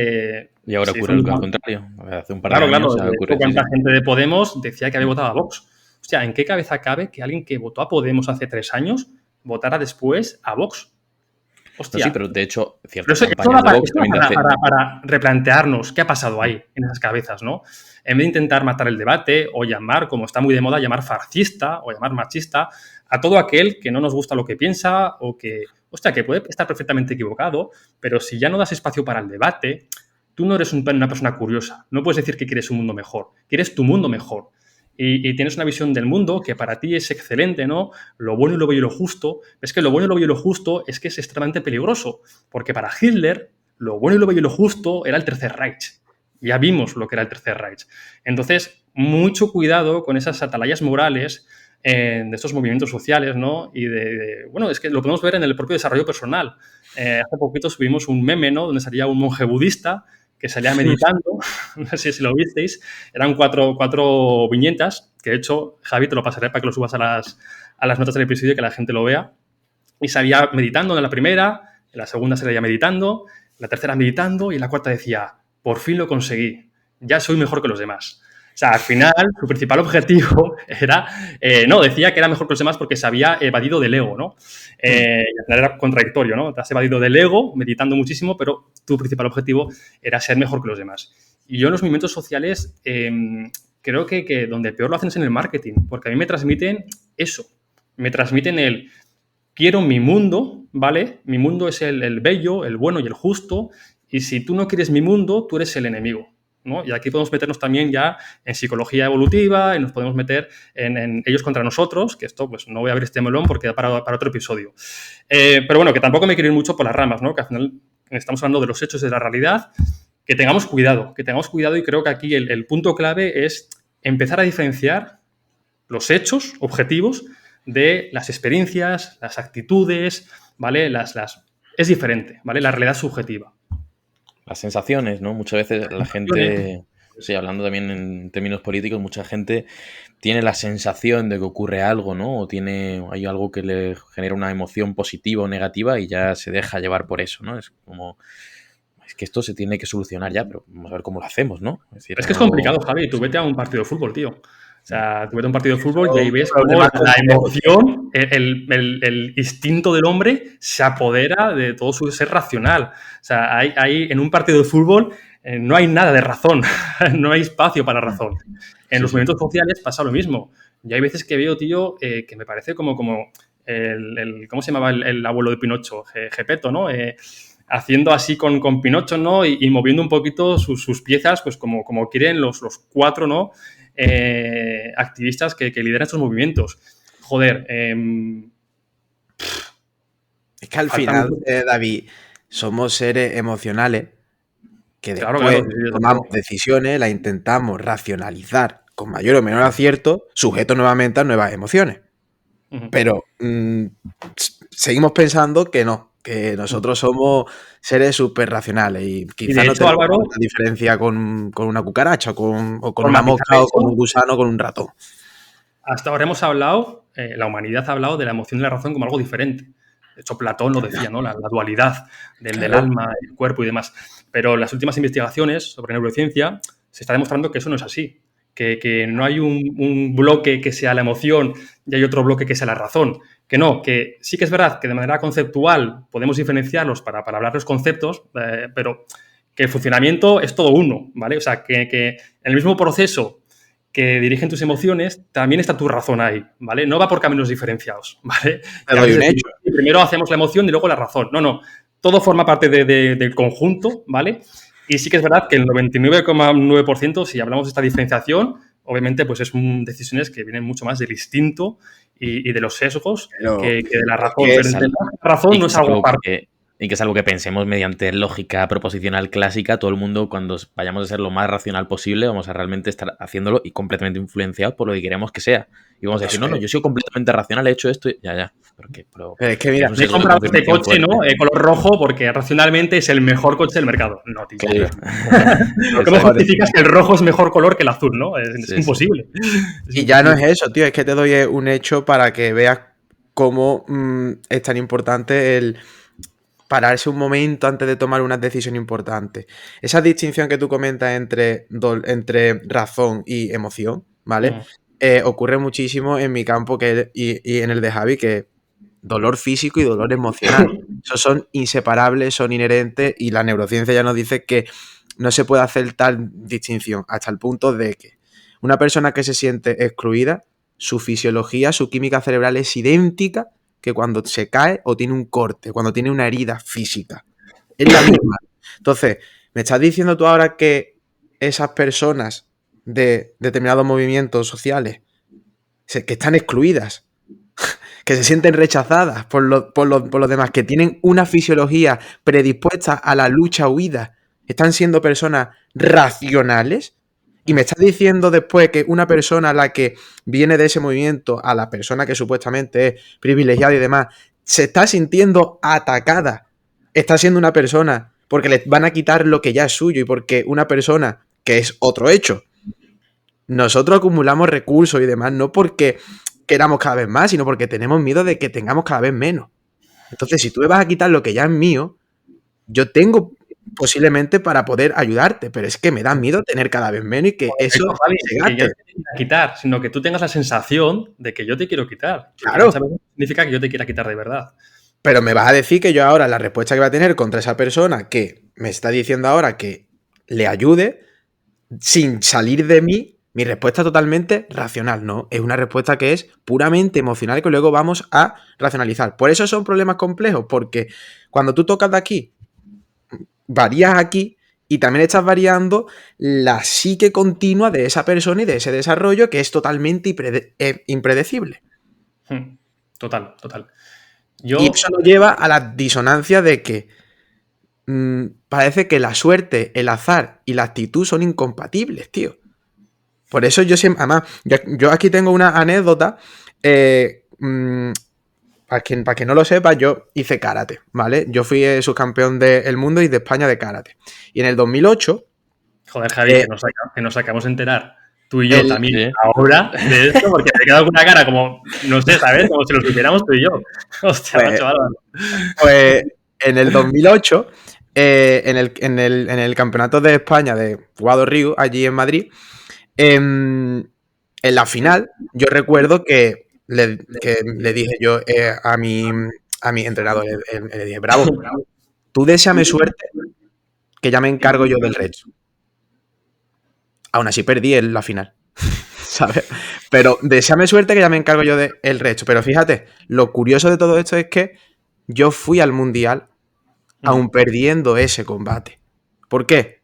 y ahora ocurre lo contrario. Hace un par de años ocurre. ¿Cuánta gente de Podemos decía que había votado a Vox? O sea, ¿en qué cabeza cabe que alguien que votó a Podemos hace 3 años votara después a Vox? Hostia. sí, pero de hecho, Pero ciertas esto campañas de Vox también te hacen... para replantearnos qué ha pasado ahí, en esas cabezas, ¿no? En vez de intentar matar el debate o llamar, como está muy de moda, llamar fascista o llamar machista a todo aquel que no nos gusta lo que piensa o que, hostia, que puede estar perfectamente equivocado, pero si ya no das espacio para el debate, tú no eres una persona curiosa. No puedes decir que quieres un mundo mejor, quieres tu mundo mejor. Y tienes una visión del mundo que para ti es excelente, ¿no? Lo bueno y lo bello y lo justo. Es que lo bueno y lo bello y lo justo es que es extremadamente peligroso, porque para Hitler lo bueno y lo bello y lo justo era el Tercer Reich. Ya vimos lo que era el Tercer Reich. Entonces, mucho cuidado con esas atalayas morales de estos movimientos sociales, ¿no? Y bueno, es que lo podemos ver en el propio desarrollo personal. Hace poquito subimos un meme, ¿no? Donde salía un monje budista que salía meditando, no sé si lo visteis, eran cuatro viñetas, que de hecho, Javi, te lo pasaré para que lo subas a las notas del episodio y que la gente lo vea, y salía meditando en la primera, en la segunda salía meditando, en la tercera meditando, y en la cuarta decía, por fin lo conseguí, ya soy mejor que los demás. O sea, al final, su principal objetivo era, no, decía que era mejor que los demás porque se había evadido del ego, ¿no? Y al final era contradictorio, ¿no? Te has evadido del ego, meditando muchísimo, pero tu principal objetivo era ser mejor que los demás. Y yo en los movimientos sociales creo que donde peor lo hacen es en el marketing, porque a mí me transmiten eso, me transmiten el quiero mi mundo, ¿vale? Mi mundo es el bello, el bueno y el justo, y si tú no quieres mi mundo, tú eres el enemigo, ¿no? Y aquí podemos meternos también ya en psicología evolutiva y nos podemos meter en ellos contra nosotros, que esto pues no voy a abrir este melón porque da para otro episodio. Pero bueno, que tampoco me quiero ir mucho por las ramas, ¿no? Que al final estamos hablando de los hechos de la realidad, que tengamos cuidado y creo que aquí el punto clave es empezar a diferenciar los hechos objetivos de las experiencias, las actitudes, ¿vale? Es diferente, ¿vale? La realidad subjetiva. Las sensaciones, ¿no? Muchas veces la gente, sí, hablando también en términos políticos, mucha gente tiene la sensación de que ocurre algo, ¿no? O hay algo que le genera una emoción positiva o negativa y ya se deja llevar por eso, ¿no? Es como, es que esto se tiene que solucionar ya, pero vamos a ver cómo lo hacemos, ¿no? Es que es complicado, Javi. Tú vete a un partido de fútbol, tío. O sea, tú vete a un partido de fútbol y ahí ves cómo la emoción, el instinto del hombre se apodera de todo su ser racional. O sea, hay en un partido de fútbol no hay nada de razón, no hay espacio para razón. En los movimientos sociales pasa lo mismo. Y hay veces que veo, tío, que me parece como ¿cómo se llamaba el abuelo de Pinocho? Gepetto, ¿no? Haciendo así con Pinocho, ¿no? Y moviendo un poquito sus piezas, pues como quieren los cuatro, ¿no? Activistas que lideran estos movimientos. Joder. Es que al final, David, somos seres emocionales que después tomamos decisiones, las intentamos racionalizar con mayor o menor acierto, sujetos nuevamente a nuevas emociones. Pero seguimos pensando que no, que nosotros somos seres súper racionales y quizás no tenemos una diferencia con una cucaracha o con una mosca o con un gusano o con un ratón. Hasta ahora hemos hablado, la humanidad ha hablado de la emoción y la razón como algo diferente. De hecho, Platón lo decía, ¿no? La dualidad del alma, el cuerpo y demás. Pero en las últimas investigaciones sobre neurociencia se está demostrando que eso no es así. Que no hay un bloque que sea la emoción y hay otro bloque que sea la razón. Que no, que sí que es verdad que de manera conceptual podemos diferenciarlos para hablar de los conceptos, pero que el funcionamiento es todo uno, ¿vale? O sea, que en el mismo proceso que dirigen tus emociones, también está tu razón ahí, ¿vale? No va por caminos diferenciados, ¿vale? Primero hacemos la emoción y luego la razón. No. Todo forma parte del conjunto, ¿vale? Y sí que es verdad que el 99,9%, si hablamos de esta diferenciación, obviamente pues es decisiones que vienen mucho más del instinto y de los sesgos que de la razón. Pero la razón no es algo aparte. Y que es algo que pensemos mediante lógica proposicional clásica. Todo el mundo, cuando vayamos a ser lo más racional posible, vamos a realmente estar haciéndolo y completamente influenciados por lo que queremos que sea. Y vamos a decir, no, yo soy completamente racional, he hecho esto y ya. Pero es que mira, me he comprado este coche, ¿no? Color rojo porque racionalmente es el mejor coche del mercado. No, tío. Claro. ¿Cómo justificas que el rojo es mejor color que el azul, no? Es imposible. Y ya no es eso, tío. Es que te doy un hecho para que veas cómo es tan importante el pararse un momento antes de tomar una decisión importante. Esa distinción que tú comentas entre razón y emoción, ¿vale? Ocurre muchísimo en mi campo y en el de Javi, que dolor físico y dolor emocional. Esos son inseparables, son inherentes y la neurociencia ya nos dice que no se puede hacer tal distinción hasta el punto de que una persona que se siente excluida, su fisiología, su química cerebral es idéntica que cuando se cae o tiene un corte, cuando tiene una herida física. Es la misma. Entonces, ¿me estás diciendo tú ahora que esas personas de determinados movimientos sociales que están excluidas, que se sienten rechazadas por los demás, que tienen una fisiología predispuesta a la lucha-huida, están siendo personas racionales? Y me estás diciendo después que una persona a la que viene de ese movimiento, a la persona que supuestamente es privilegiada y demás, se está sintiendo atacada, está siendo una persona porque le van a quitar lo que ya es suyo y porque una persona que es otro hecho. Nosotros acumulamos recursos y demás no porque queramos cada vez más, sino porque tenemos miedo de que tengamos cada vez menos. Entonces, si tú me vas a quitar lo que ya es mío, yo tengo posiblemente para poder ayudarte, pero es que me da miedo tener cada vez menos y que eso Javi, se que yo gaste. te quiera quitar, sino que tú tengas la sensación de que yo te quiero quitar. Claro. Muchas veces significa que yo te quiera quitar de verdad. Pero me vas a decir que yo ahora la respuesta que voy a tener contra esa persona que me está diciendo ahora que le ayude, sin salir de mí, mi respuesta totalmente racional, ¿no? Es una respuesta que es puramente emocional que luego vamos a racionalizar. Por eso son problemas complejos, porque cuando tú tocas de aquí, varías aquí y también estás variando la psique continua de esa persona y de ese desarrollo que es totalmente impredecible. Total, total. Y eso nos lleva a la disonancia de que parece que la suerte, el azar y la actitud son incompatibles, tío. Por eso yo siempre, además, yo aquí tengo una anécdota, para quien no lo sepa, yo hice karate, ¿vale? Yo fui subcampeón del mundo y de España de karate. Y en el 2008... Joder, Javi, que nos acabamos de enterar tú y yo también ahora de esto, porque te queda alguna cara como, no sé, ¿sabes? Como si lo supiéramos tú y yo. Hostia, macho, bárbaro. Pues en el 2008, en el Campeonato de España de Guado Río, allí en Madrid, en la final, yo recuerdo que le dije yo a mi entrenador, le dije, bravo, tú deséame suerte, que ya me encargo yo del resto. Aún así perdí en la final, ¿sabes? Pero deséame suerte, que ya me encargo yo del resto. Pero fíjate, lo curioso de todo esto es que yo fui al Mundial aún perdiendo ese combate. ¿Por qué?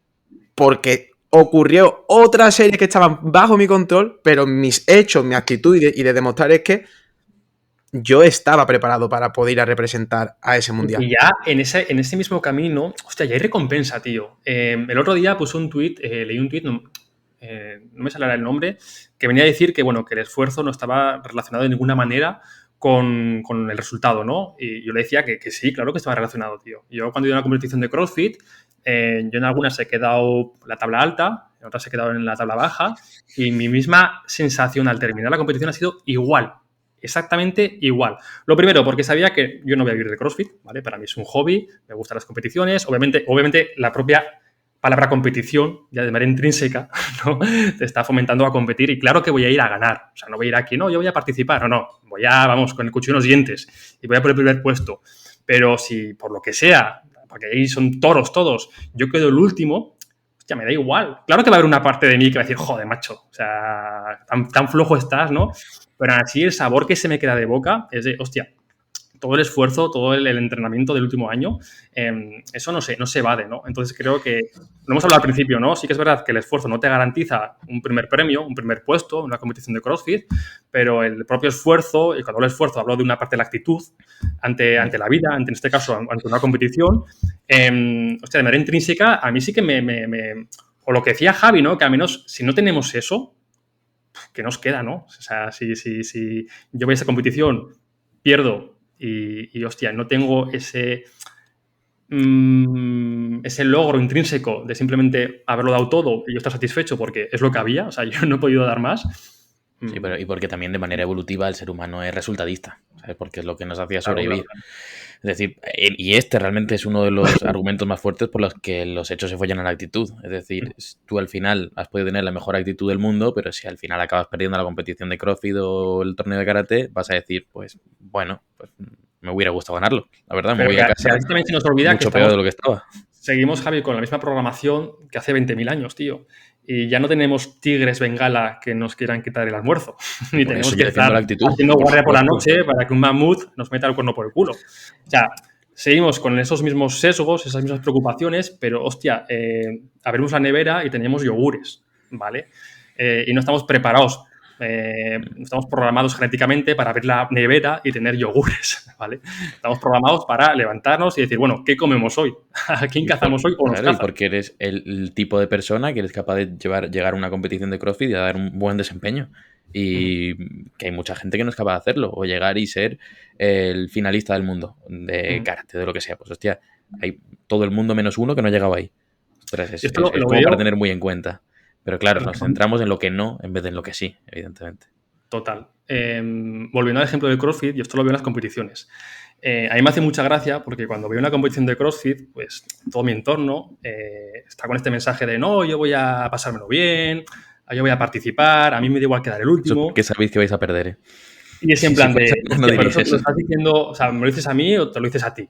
Porque ocurrió otra serie que estaban bajo mi control, pero mis hechos, mi actitud y de demostrar es que yo estaba preparado para poder ir a representar a ese mundial. Y ya en ese mismo camino, hostia, ya hay recompensa, tío. El otro día puse un tuit, leí un tuit, no me saldrá el nombre, que venía a decir que, bueno, que el esfuerzo no estaba relacionado de ninguna manera con el resultado, ¿no? Y yo le decía que sí, claro que estaba relacionado, tío. Yo cuando he ido a una competición de CrossFit, yo en algunas he quedado en la tabla alta, en otras he quedado en la tabla baja, y mi misma sensación al terminar la competición ha sido igual, exactamente igual. Lo primero, porque sabía que yo no voy a vivir de CrossFit, ¿vale? Para mí es un hobby, me gustan las competiciones, obviamente la propia palabra competición, ya de manera intrínseca, ¿no? Te está fomentando a competir y claro que voy a ir a ganar. O sea, no voy a ir aquí, no, yo voy a participar, no. Voy a, vamos, con el cuchillo en los dientes y voy a por el primer puesto. Pero si por lo que sea, porque ahí son toros todos, yo quedo el último, hostia, me da igual. Claro que va a haber una parte de mí que va a decir, joder, macho, o sea, tan flojo estás, ¿no? Pero así el sabor que se me queda de boca es de, hostia, todo el esfuerzo, todo el entrenamiento del último año, eso no se evade, ¿no? Entonces creo que, lo hemos hablado al principio, ¿no? Sí que es verdad que el esfuerzo no te garantiza un primer premio, un primer puesto en una competición de CrossFit, pero el propio esfuerzo, y cuando hablo de esfuerzo hablo de una parte de la actitud ante la vida, en este caso ante una competición, hostia, de manera intrínseca, a mí sí que o lo que decía Javi, ¿no? Que al menos si no tenemos eso, ¿qué nos queda, no? O sea, si yo voy a esa competición, pierdo, y hostia, no tengo ese logro intrínseco de simplemente haberlo dado todo y yo estar satisfecho porque es lo que había, o sea, yo no he podido dar más. Sí, pero y porque también de manera evolutiva el ser humano es resultadista, ¿sabes? Porque es lo que nos hacía sobrevivir. Claro. Es decir, y este realmente es uno de los argumentos más fuertes por los que los hechos se follan a la actitud. Es decir, tú al final has podido tener la mejor actitud del mundo, pero si al final acabas perdiendo la competición de CrossFit o el torneo de karate, vas a decir, pues, bueno, pues me hubiera gustado ganarlo, la verdad. Me Pero voy a casa también se nos olvida mucho que peor de lo que estaba. seguimos, Javi, con la misma programación que hace 20.000 años, tío. Y ya no tenemos tigres bengala que nos quieran quitar el almuerzo. Ni Por tenemos eso que yo defiendo estar la actitud, haciendo por guardia por la supuesto. noche para que un mamut nos meta el cuerno por el culo. O sea, seguimos con esos mismos sesgos, esas mismas preocupaciones, pero, hostia, abrimos la nevera y teníamos yogures, ¿vale? Y no estamos preparados, no estamos programados genéticamente para abrir la nevera y tener yogures, ¿vale? Estamos programados para levantarnos y decir, bueno, ¿qué comemos hoy? ¿A quién cazamos hoy o nos Claro, y cazan? porque eres el tipo de persona que eres capaz de llegar a una competición de CrossFit y a dar un buen desempeño. Y que hay mucha gente que no es capaz de hacerlo, o llegar y ser el finalista del mundo, de karate, de lo que sea. Pues hostia, hay todo el mundo menos uno que no ha llegado ahí. Ostras, es Esto lo como para veo tener muy en cuenta. Pero claro, nos centramos en lo que no en vez de en lo que sí, evidentemente. total. Volviendo al ejemplo del CrossFit, yo esto lo veo en las competiciones. A mí me hace mucha gracia porque cuando veo una competición de CrossFit, pues todo mi entorno está con este mensaje de no, yo voy a pasármelo bien, yo voy a participar, a mí me da igual quedar el Eso último. porque sabéis que vais a perder, ¿eh? Y es en Si plan fuese de, no hostia, pero diréis eso lo eso. estás diciendo, o sea, ¿me lo dices a mí o te lo dices a ti?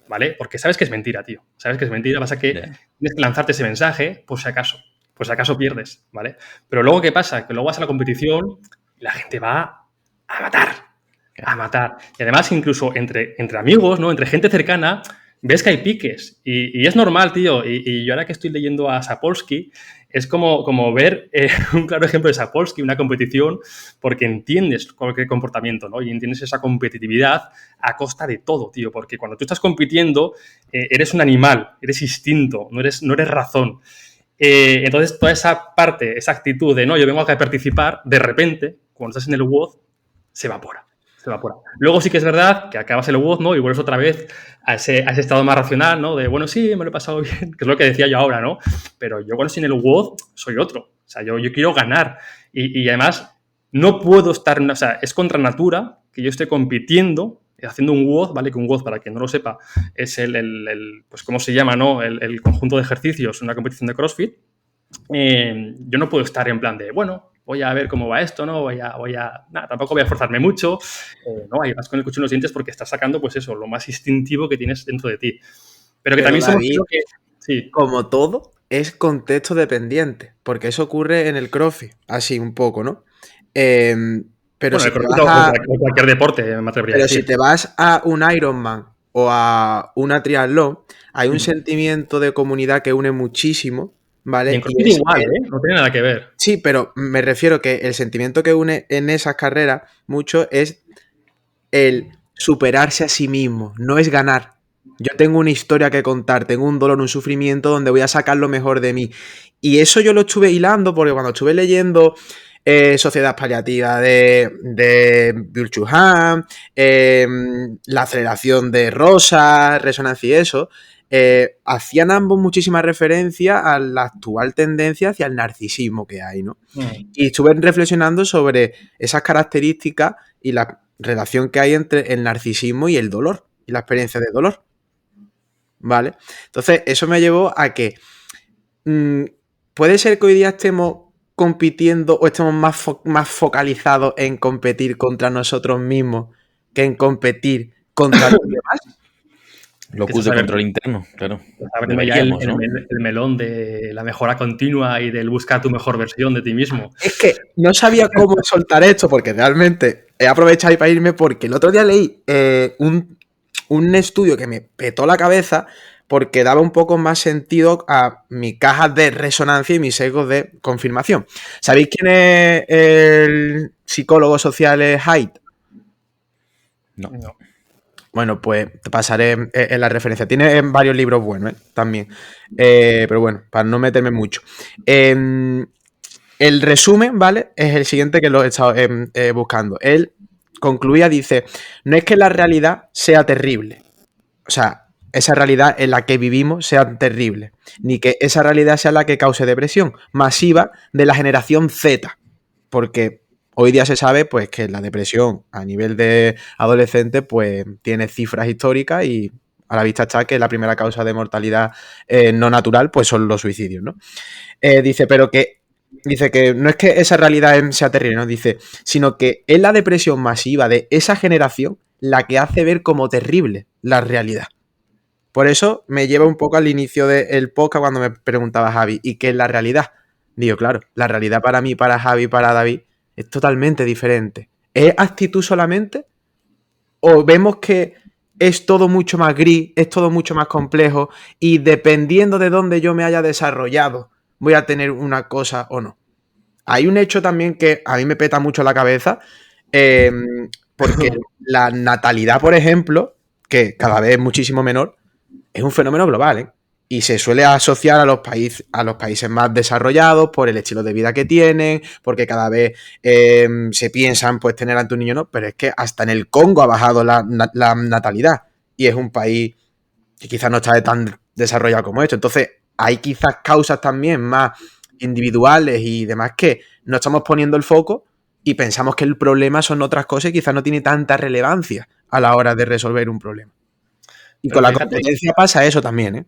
¿Vale? Porque sabes que es mentira, tío. Sabes que es mentira, pasa que Ya. tienes que lanzarte ese mensaje por si acaso pierdes, ¿vale? Pero luego, ¿qué pasa? Que luego vas a la competición y la gente va a matar, a matar. Y además, incluso entre amigos, ¿no? Entre gente cercana, ves que hay piques. Y es normal, tío. Y yo ahora que estoy leyendo a Sapolsky, es como ver un claro ejemplo de Sapolsky, una competición, porque entiendes cualquier comportamiento, ¿no? Y entiendes esa competitividad a costa de todo, tío. Porque cuando tú estás compitiendo, eres un animal, eres instinto, no eres razón. Entonces, toda esa parte, esa actitud de no, yo vengo acá a participar, de repente, cuando estás en el WOD, se evapora. Se evapora. Luego sí que es verdad que acabas el WOD, ¿no? Y vuelves otra vez a ese estado más racional, ¿no? De, bueno, sí, me lo he pasado bien, que es lo que decía yo ahora, ¿no? Pero yo cuando estoy en el WOD soy otro. O sea, yo quiero ganar. Y además, no puedo estar... O sea, es contra natura que yo esté compitiendo haciendo un WOD, ¿vale? Que un WOD, para quien no lo sepa, es pues, ¿cómo se llama, no? El conjunto de ejercicios en una competición de CrossFit. Yo no puedo estar en plan de, bueno, voy a ver cómo va esto, ¿no? Nada, tampoco voy a esforzarme mucho, ¿no? Ahí vas con el cuchillo en los dientes porque estás sacando, pues eso, lo más instintivo que tienes dentro de ti. Pero que también David, somos... Sí. Como todo, es contexto dependiente, porque eso ocurre en el CrossFit, así un poco, ¿no? Pero Bueno, si el te CrossFit vas a, o cualquier deporte, me atrevería a pero si decir. te vas a un Ironman o a una triatlón, hay un sentimiento de comunidad que une muchísimo, Y ¿vale? en Y CrossFit es igual, ¿eh? No tiene nada que ver. sí, pero me refiero que el sentimiento que une en esas carreras mucho es el superarse a sí mismo, no es ganar. Yo tengo una historia que contar, tengo un dolor, un sufrimiento donde voy a sacar lo mejor de mí. Y eso yo lo estuve hilando porque cuando estuve leyendo Sociedad Paliativa de Byung-Chul Han, la aceleración de Rosa, Resonancia y eso, hacían ambos muchísima referencia a la actual tendencia hacia el narcisismo que hay, ¿no? Y estuve reflexionando sobre esas características y la relación que hay entre el narcisismo y el dolor, y la experiencia de dolor. ¿Vale? Entonces, eso me llevó a que puede ser que hoy día estemos compitiendo o estemos más focalizados en competir contra nosotros mismos que en competir contra los demás. Locus de control interno, claro. Abriendo ya el Deberíamos, ¿no? melón de la mejora continua y del buscar tu mejor versión de ti mismo. Es que no sabía cómo soltar esto porque realmente he aprovechado ahí para irme porque el otro día leí un estudio que me petó la cabeza porque daba un poco más sentido a mi caja de resonancia y mis sesgos de confirmación. ¿Sabéis quién es el psicólogo social Haidt? No. Bueno, pues te pasaré en la referencia. Tiene varios libros buenos también. Pero bueno, para no meterme mucho. El resumen, ¿vale? Es el siguiente que lo he estado buscando. Él concluía, dice, no es que la realidad sea terrible. O sea, esa realidad en la que vivimos sea terrible. Ni que esa realidad sea la que cause depresión masiva de la generación Z. Porque hoy día se sabe pues que la depresión a nivel de adolescente pues tiene cifras históricas y a la vista está que la primera causa de mortalidad no natural pues son los suicidios, ¿no? Dice que no es que esa realidad sea terrible, ¿no? Dice, sino que es la depresión masiva de esa generación la que hace ver como terrible la realidad. Por eso me lleva un poco al inicio del podcast cuando me preguntaba Javi, ¿y qué es la realidad? Digo, claro, la realidad para mí, para Javi, para David, es totalmente diferente. ¿Es actitud solamente? ¿O vemos que es todo mucho más gris, es todo mucho más complejo y dependiendo de dónde yo me haya desarrollado, voy a tener una cosa o no? Hay un hecho también que a mí me peta mucho la cabeza, porque la natalidad, por ejemplo, que cada vez es muchísimo menor, es un fenómeno global, ¿eh? Y se suele asociar a los países más desarrollados por el estilo de vida que tienen, porque cada vez se piensan pues tener ante un niño, no, pero es que hasta en el Congo ha bajado la natalidad y es un país que quizás no está tan desarrollado como esto. Entonces hay quizás causas también más individuales y demás que no estamos poniendo el foco y pensamos que el problema son otras cosas y quizás no tiene tanta relevancia a la hora de resolver un problema. Y pero con la fíjate, competencia pasa eso también, ¿eh?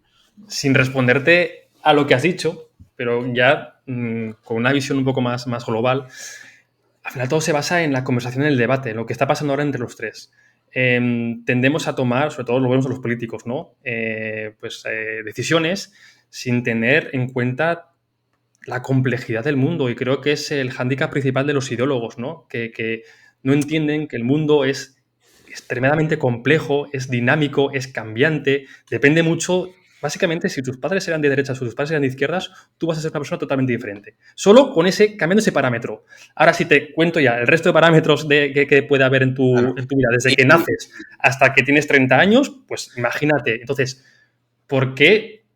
sin responderte a lo que has dicho, pero ya con una visión un poco más global, al final todo se basa en la conversación, en el debate, en lo que está pasando ahora entre los tres. Tendemos a tomar, sobre todo lo vemos en los políticos, ¿no? Decisiones sin tener en cuenta la complejidad del mundo, y creo que es el hándicap principal de los ideólogos, ¿no? Que no entienden que el mundo es extremadamente complejo, es dinámico, es cambiante, depende mucho. Básicamente, si tus padres eran de derechas o tus padres eran de izquierdas, tú vas a ser una persona totalmente diferente. Solo cambiando ese parámetro. Ahora, si te cuento ya el resto de parámetros que puede haber en tu vida, desde que naces hasta que tienes 30 años, pues imagínate. Entonces, ¿por qué?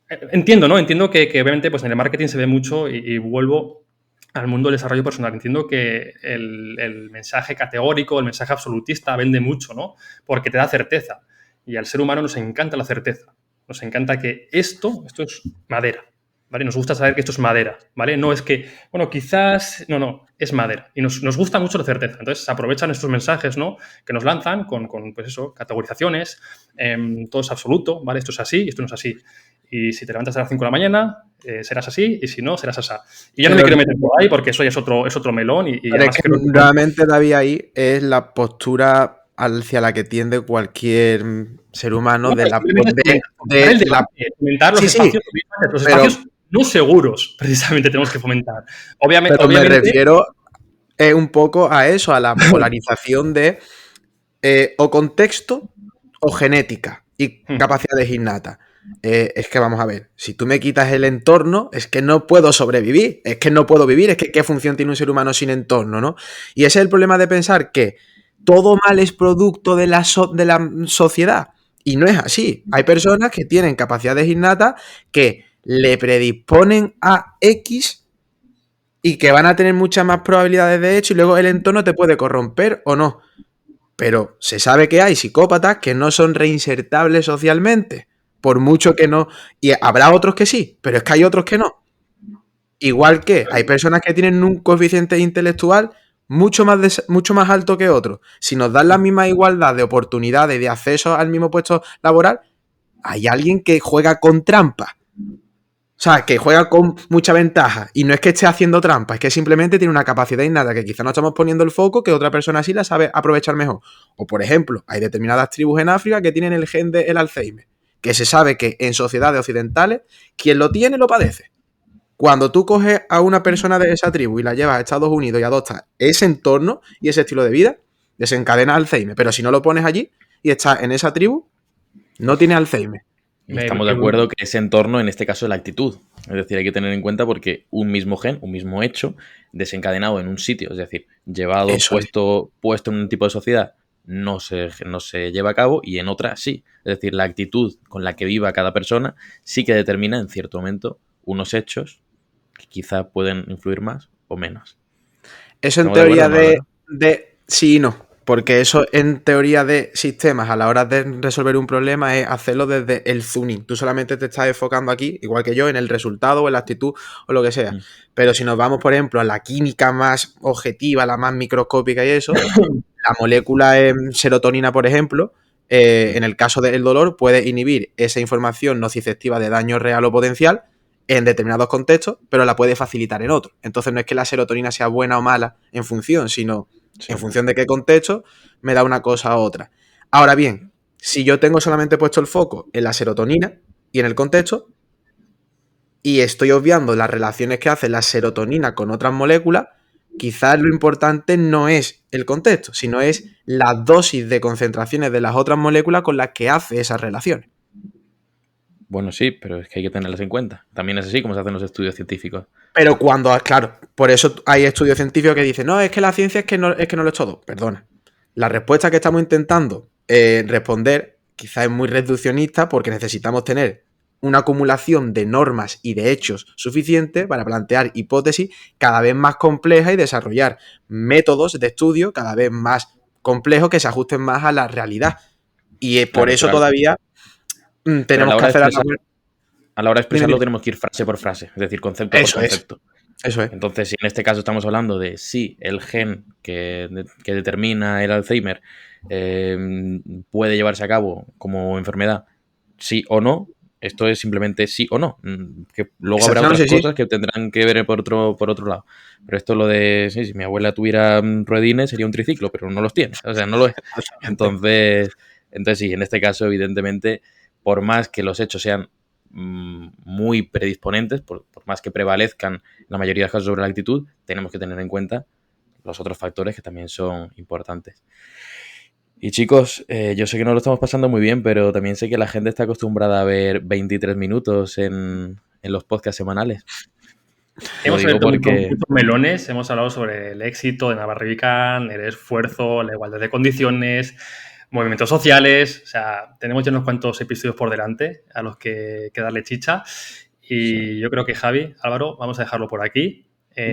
Entiendo, ¿no? Entiendo que obviamente pues en el marketing se ve mucho y vuelvo al mundo del desarrollo personal. Entiendo que el mensaje categórico, el mensaje absolutista vende mucho, ¿no? Porque te da certeza. Y al ser humano nos encanta la certeza. Nos encanta que esto es madera, ¿vale? Nos gusta saber que esto es madera, ¿vale? No es que, bueno, quizás, no, es madera. Y nos gusta mucho la certeza. Entonces, se aprovechan estos mensajes, ¿no? Que nos lanzan con pues eso, categorizaciones, todo es absoluto, ¿vale? Esto es así y esto no es así. Y si te levantas a las 5 de la mañana, serás así, y si no, serás así. Y yo no me quiero meter por ahí porque eso ya es otro melón. Y además es que realmente, David, ahí es la postura hacia la que tiende cualquier ser humano no, de la... fomentar los espacios no seguros, precisamente, tenemos que fomentar. Obviamente, me refiero un poco a eso, a la polarización de o contexto o genética y capacidades innatas. Es que vamos a ver, si tú me quitas el entorno, es que no puedo sobrevivir, es que no puedo vivir, es que qué función tiene un ser humano sin entorno, ¿no? Y ese es el problema de pensar que todo mal es producto de la sociedad. Y no es así. Hay personas que tienen capacidades innatas que le predisponen a X y que van a tener muchas más probabilidades de hecho y luego el entorno te puede corromper o no. Pero se sabe que hay psicópatas que no son reinsertables socialmente. Por mucho que no. Y habrá otros que sí, pero es que hay otros que no. Igual que hay personas que tienen un coeficiente intelectual mucho más alto que otros. Si nos dan la misma igualdad de oportunidades y de acceso al mismo puesto laboral, hay alguien que juega con trampa. O sea, que juega con mucha ventaja. Y no es que esté haciendo trampa, es que simplemente tiene una capacidad innata que quizá no estamos poniendo el foco, que otra persona sí la sabe aprovechar mejor. O, por ejemplo, hay determinadas tribus en África que tienen el gen del Alzheimer, que se sabe que en sociedades occidentales, quien lo tiene lo padece. Cuando tú coges a una persona de esa tribu y la llevas a Estados Unidos y adoptas ese entorno y ese estilo de vida, desencadena Alzheimer. Pero si no lo pones allí y estás en esa tribu, no tiene Alzheimer. Y estamos de acuerdo que ese entorno, en este caso, es la actitud. Es decir, hay que tener en cuenta porque un mismo gen, un mismo hecho, desencadenado en un sitio, es decir, llevado, puesto en un tipo de sociedad, no se lleva a cabo, y en otra sí. Es decir, la actitud con la que viva cada persona sí que determina en cierto momento unos hechos que quizá pueden influir más o menos. Eso en teoría de sí y no. Porque eso en teoría de sistemas a la hora de resolver un problema es hacerlo desde el tuning. Tú solamente te estás enfocando aquí, igual que yo, en el resultado o en la actitud o lo que sea. Pero si nos vamos, por ejemplo, a la química más objetiva, la más microscópica y eso, la molécula serotonina, por ejemplo, en el caso del dolor, puede inhibir esa información nociceptiva de daño real o potencial en determinados contextos, pero la puede facilitar en otros. Entonces no es que la serotonina sea buena o mala en función, sino Sí. En función de qué contexto, me da una cosa u otra. Ahora bien, si yo tengo solamente puesto el foco en la serotonina y en el contexto, y estoy obviando las relaciones que hace la serotonina con otras moléculas, quizás lo importante no es el contexto, sino es la dosis de concentraciones de las otras moléculas con las que hace esas relaciones. Bueno, sí, pero es que hay que tenerlas en cuenta. También es así como se hacen los estudios científicos. Pero cuando, claro, por eso hay estudios científicos que dicen, no, es que la ciencia es que no lo es todo. Perdona. La respuesta que estamos intentando responder quizás es muy reduccionista porque necesitamos tener una acumulación de normas y de hechos suficiente para plantear hipótesis cada vez más complejas y desarrollar métodos de estudio cada vez más complejos que se ajusten más a la realidad. Y por eso todavía tenemos que hacer a la hora de expresarlo Dime. tenemos que ir frase por frase, es decir, concepto por concepto. Eso es. Entonces, si en este caso estamos hablando de si el gen que determina el Alzheimer puede llevarse a cabo como enfermedad, sí o no, esto es simplemente sí o no. Que luego habrá otras cosas que tendrán que ver por otro lado. Pero esto lo de, sí, si mi abuela tuviera ruedines sería un triciclo, pero no los tiene. O sea, no lo es. Entonces sí, en este caso, evidentemente, por más que los hechos sean muy predisponentes, por más que prevalezcan en la mayoría de los casos sobre la actitud, tenemos que tener en cuenta los otros factores que también son importantes. Y chicos, yo sé que no lo estamos pasando muy bien, pero también sé que la gente está acostumbrada a ver 23 minutos en los podcasts semanales. Hemos abierto muchos melones, hemos hablado sobre el éxito de Navarre Vicán, el esfuerzo, la igualdad de condiciones, movimientos sociales. O sea, tenemos ya unos cuantos episodios por delante a los que darle chicha. Y yo creo que Javi, Álvaro, vamos a dejarlo por aquí.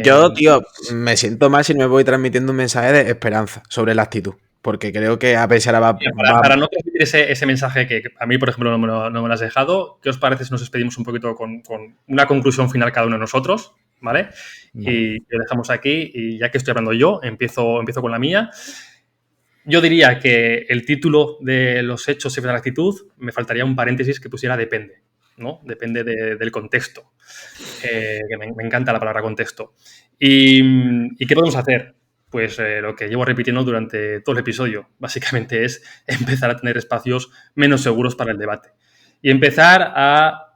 Yo, tío, me siento mal si no me voy transmitiendo un mensaje de esperanza sobre la actitud. Porque creo que a pesar para no transmitir ese mensaje que a mí, por ejemplo, no me lo has dejado, ¿qué os parece si nos despedimos un poquito con una conclusión final cada uno de nosotros? ¿Vale? Y lo dejamos aquí. Y ya que estoy hablando yo, empiezo con la mía. Yo diría que el título de los hechos y de la actitud me faltaría un paréntesis que pusiera depende, ¿no? Depende del contexto. Que me encanta la palabra contexto. ¿Y qué podemos hacer? Pues lo que llevo repitiendo durante todo el episodio, básicamente es empezar a tener espacios menos seguros para el debate. Y empezar a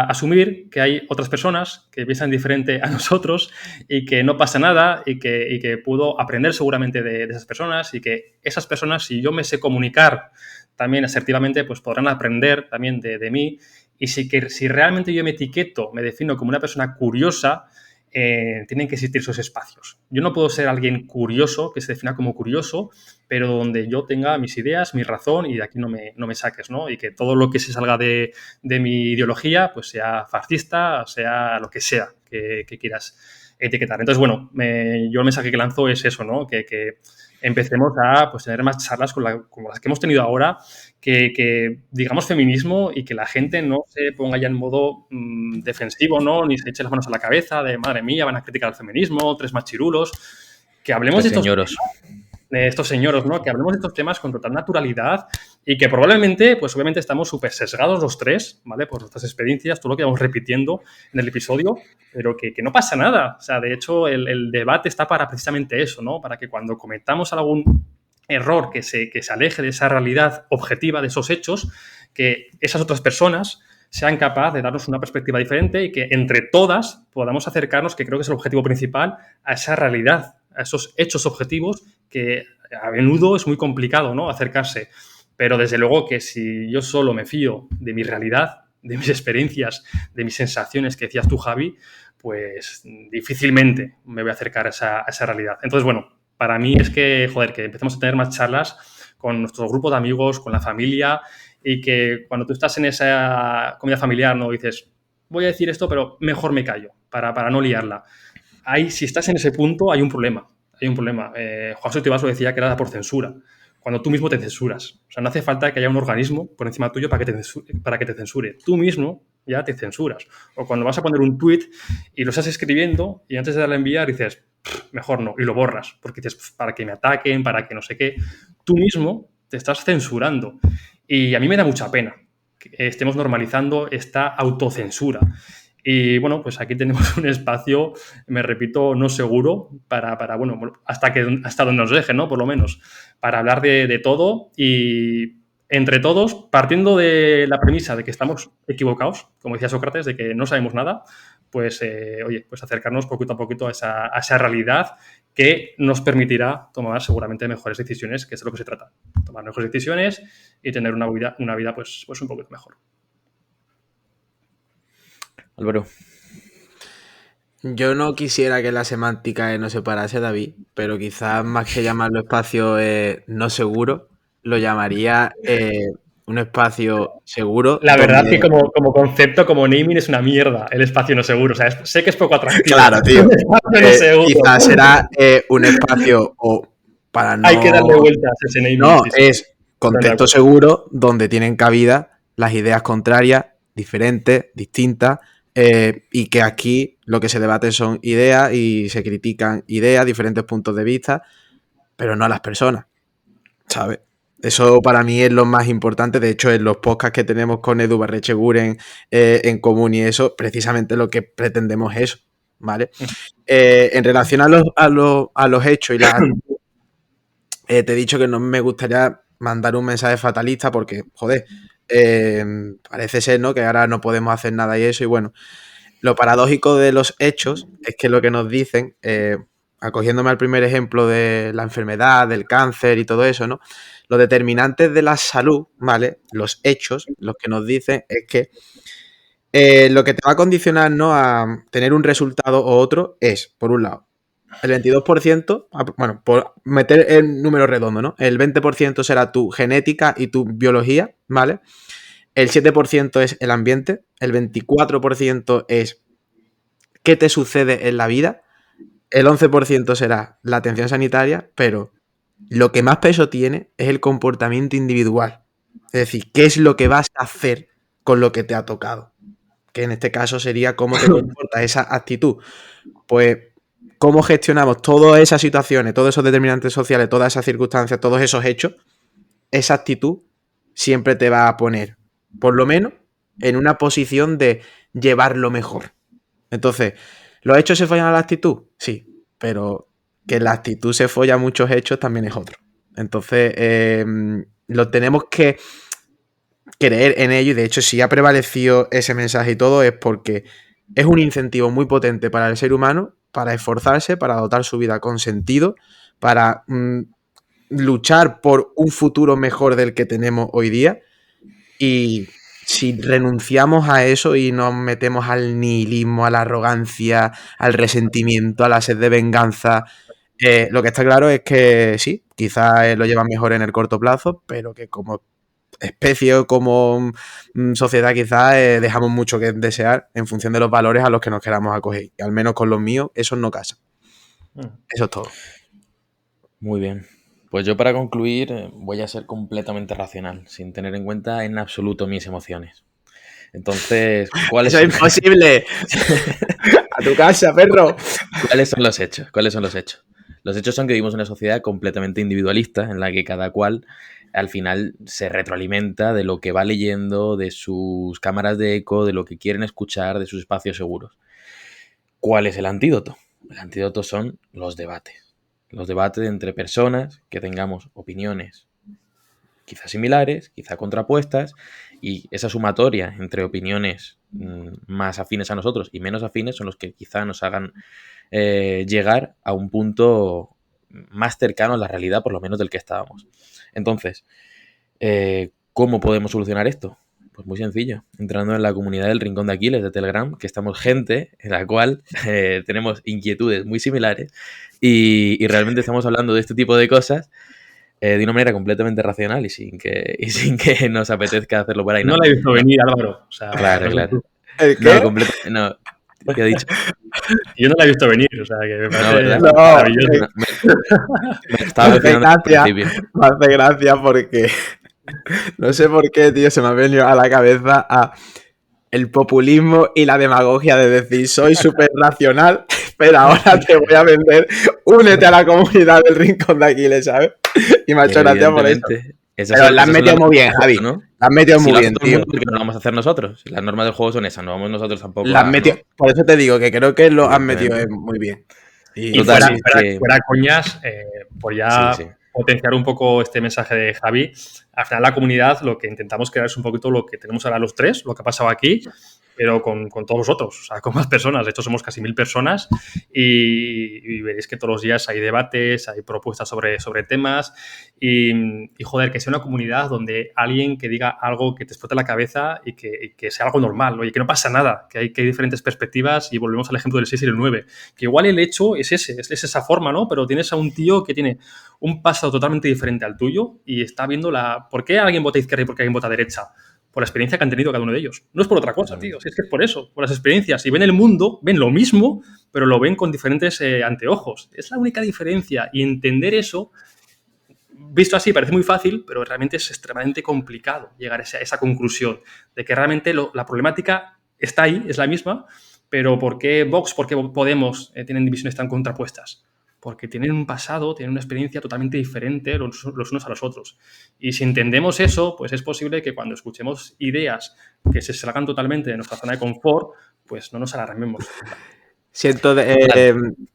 asumir que hay otras personas que piensan diferente a nosotros y que no pasa nada y que puedo aprender seguramente de esas personas y que esas personas, si yo me sé comunicar también asertivamente, pues podrán aprender también de mí. Y si realmente yo me etiqueto, me defino como una persona curiosa, tienen que existir esos espacios. Yo no puedo ser alguien curioso, que se defina como curioso, pero donde yo tenga mis ideas, mi razón y de aquí no me saques, ¿no? Y que todo lo que se salga de mi ideología, pues sea fascista, sea lo que sea que quieras etiquetar. Entonces, bueno, yo el mensaje que lanzo es eso, ¿no? Que empecemos a pues, tener más charlas como las que hemos tenido ahora, que digamos feminismo y que la gente no se ponga ya en modo defensivo, ¿no? Ni se eche las manos a la cabeza de, madre mía, van a criticar el feminismo, tres machirulos. Que hablemos de estos señoros, ¿no? Que hablemos de estos temas con total naturalidad y que probablemente, pues obviamente estamos súper sesgados los tres, ¿vale? Por nuestras experiencias, todo lo que vamos repitiendo en el episodio, pero que no pasa nada. O sea, de hecho, el debate está para precisamente eso, ¿no? Para que cuando cometamos algún error que se aleje de esa realidad objetiva, de esos hechos, que esas otras personas sean capaces de darnos una perspectiva diferente y que entre todas podamos acercarnos, que creo que es el objetivo principal, a esa realidad, a esos hechos objetivos que a menudo es muy complicado, ¿no? Acercarse. Pero desde luego que si yo solo me fío de mi realidad, de mis experiencias, de mis sensaciones que decías tú, Javi, pues difícilmente me voy a acercar a esa realidad. Entonces, bueno, para mí es que, que empecemos a tener más charlas con nuestro grupo de amigos, con la familia, y que cuando tú estás en esa comida familiar, no dices, voy a decir esto, pero mejor me callo para no liarla. Si estás en ese punto, hay un problema. Juan Sotivaso decía que era por censura, cuando tú mismo te censuras. O sea, no hace falta que haya un organismo por encima tuyo para que te censure. Tú mismo ya te censuras. O cuando vas a poner un tweet y lo estás escribiendo y antes de darle a enviar dices, mejor no, y lo borras, porque dices, para que me ataquen, para que no sé qué. Tú mismo te estás censurando. Y a mí me da mucha pena que estemos normalizando esta autocensura. Y bueno, pues aquí tenemos un espacio, me repito, no seguro para hasta donde nos dejen, ¿no? Por lo menos, para hablar de todo y entre todos, partiendo de la premisa de que estamos equivocados, como decía Sócrates, de que no sabemos nada, pues, oye, pues acercarnos poquito a poquito a esa realidad que nos permitirá tomar seguramente mejores decisiones, que es de lo que se trata. Tomar mejores decisiones y tener una vida pues un poquito mejor. Álvaro. Yo no quisiera que la semántica nos separase, David, pero quizás más que llamarlo espacio no seguro, lo llamaría un espacio seguro. La verdad es que como concepto, como naming, es una mierda el espacio no seguro. O sea, sé que es poco atractivo. Claro, tío. Quizás será un espacio para no... Hay que darle vueltas a ese naming. No, es contexto seguro donde tienen cabida las ideas contrarias, diferentes, distintas, y que aquí lo que se debate son ideas y se critican ideas, diferentes puntos de vista, pero no a las personas, ¿sabes? Eso para mí es lo más importante. De hecho, en los podcasts que tenemos con Edu Barrecheguren en común y eso, precisamente lo que pretendemos es eso, ¿vale? En relación a los hechos y las... te he dicho que no me gustaría mandar un mensaje fatalista porque, joder, parece ser, ¿no?, que ahora no podemos hacer nada y eso. Y bueno, lo paradójico de los hechos es que lo que nos dicen, acogiéndome al primer ejemplo de la enfermedad, del cáncer y todo eso, ¿no?, los determinantes de la salud, ¿vale?, los hechos, los que nos dicen es que lo que te va a condicionar, ¿no?, a tener un resultado u otro es, por un lado, el 22%, bueno, por meter el número redondo, ¿no? El 20% será tu genética y tu biología, ¿vale? El 7% es el ambiente, el 24% es qué te sucede en la vida, el 11% será la atención sanitaria, pero lo que más peso tiene es el comportamiento individual. Es decir, qué es lo que vas a hacer con lo que te ha tocado. Que en este caso sería cómo te comporta esa actitud. Pues cómo gestionamos todas esas situaciones, todos esos determinantes sociales, todas esas circunstancias, todos esos hechos, esa actitud siempre te va a poner, por lo menos, en una posición de llevarlo mejor. Entonces, ¿los hechos se follan a la actitud? Sí, pero que la actitud se folla a muchos hechos también es otro. Entonces, lo tenemos que creer en ello, y de hecho, si ha prevalecido ese mensaje y todo, es porque es un incentivo muy potente para el ser humano para esforzarse, para dotar su vida con sentido, para luchar por un futuro mejor del que tenemos hoy día. Y si renunciamos a eso y nos metemos al nihilismo, a la arrogancia, al resentimiento, a la sed de venganza, lo que está claro es que sí, quizás lo llevan mejor en el corto plazo, pero que como especie o como sociedad quizás dejamos mucho que desear en función de los valores a los que nos queramos acoger. Y al menos con los míos, esos no casan. Eso es todo. Muy bien. Pues yo, para concluir, voy a ser completamente racional, sin tener en cuenta en absoluto mis emociones. Entonces, ¿cuáles ¡Eso es imposible! ¡A tu casa, perro! ¿Cuáles son los hechos? Los hechos son que vivimos en una sociedad completamente individualista, en la que cada cual al final se retroalimenta de lo que va leyendo, de sus cámaras de eco, de lo que quieren escuchar, de sus espacios seguros. ¿Cuál es el antídoto? El antídoto son los debates. Los debates entre personas que tengamos opiniones quizás similares, quizás contrapuestas, y esa sumatoria entre opiniones más afines a nosotros y menos afines son los que quizá nos hagan llegar a un punto más cercano a la realidad, por lo menos del que estábamos. Entonces, ¿cómo podemos solucionar esto? Pues muy sencillo, entrando en la comunidad del Rincón de Aquiles de Telegram, que estamos gente en la cual tenemos inquietudes muy similares y realmente estamos hablando de este tipo de cosas de una manera completamente racional y sin que nos apetezca hacerlo por ahí. No la he visto venir, Álvaro. O sea, claro. ¿El qué? No, ¿qué ha dicho? Yo no la he visto venir, o sea, que me parece no, maravilloso. Me estaba me hace gracia porque no sé por qué, tío, se me ha venido a la cabeza el populismo y la demagogia de decir soy súper racional, pero ahora te voy a vender, únete a la comunidad del Rincón de Aquiles, ¿sabes? Y me ha hecho gracia por eso. Pero la has metido muy bien, Javi. ¿no? La has metido muy bien, tío. tío. Porque no lo vamos a hacer nosotros. Las normas del juego son esas, no vamos nosotros tampoco. Por eso te digo que creo que lo has metido muy bien. Y total, fuera coñas, por ya potenciar un poco este mensaje de Javi, al final la comunidad lo que intentamos crear es un poquito lo que tenemos ahora los tres, lo que ha pasado aquí, pero con todos vosotros, o sea, con más personas. De hecho, somos casi 1000 personas y veréis que todos los días hay debates, hay propuestas sobre temas y, joder, que sea una comunidad donde alguien que diga algo que te explote la cabeza y que sea algo normal, oye, que no pasa nada, que hay diferentes perspectivas y volvemos al ejemplo del 6 y el 9, que igual el hecho es esa forma, ¿no? Pero tienes a un tío que tiene un pasado totalmente diferente al tuyo y está viendo ¿por qué alguien vota izquierda y por qué alguien vota derecha? Por la experiencia que han tenido cada uno de ellos. No es por otra cosa, tío. Si es que es por eso, por las experiencias. Y ven el mundo, ven lo mismo, pero lo ven con diferentes anteojos. Es la única diferencia. Y entender eso, visto así, parece muy fácil, pero realmente es extremadamente complicado llegar a esa conclusión de que realmente la problemática está ahí, es la misma, pero ¿por qué Vox, por qué Podemos tienen divisiones tan contrapuestas? Porque tienen un pasado, tienen una experiencia totalmente diferente los unos a los otros. Y si entendemos eso, pues es posible que cuando escuchemos ideas que se salgan totalmente de nuestra zona de confort, pues no nos alarmemos. Siento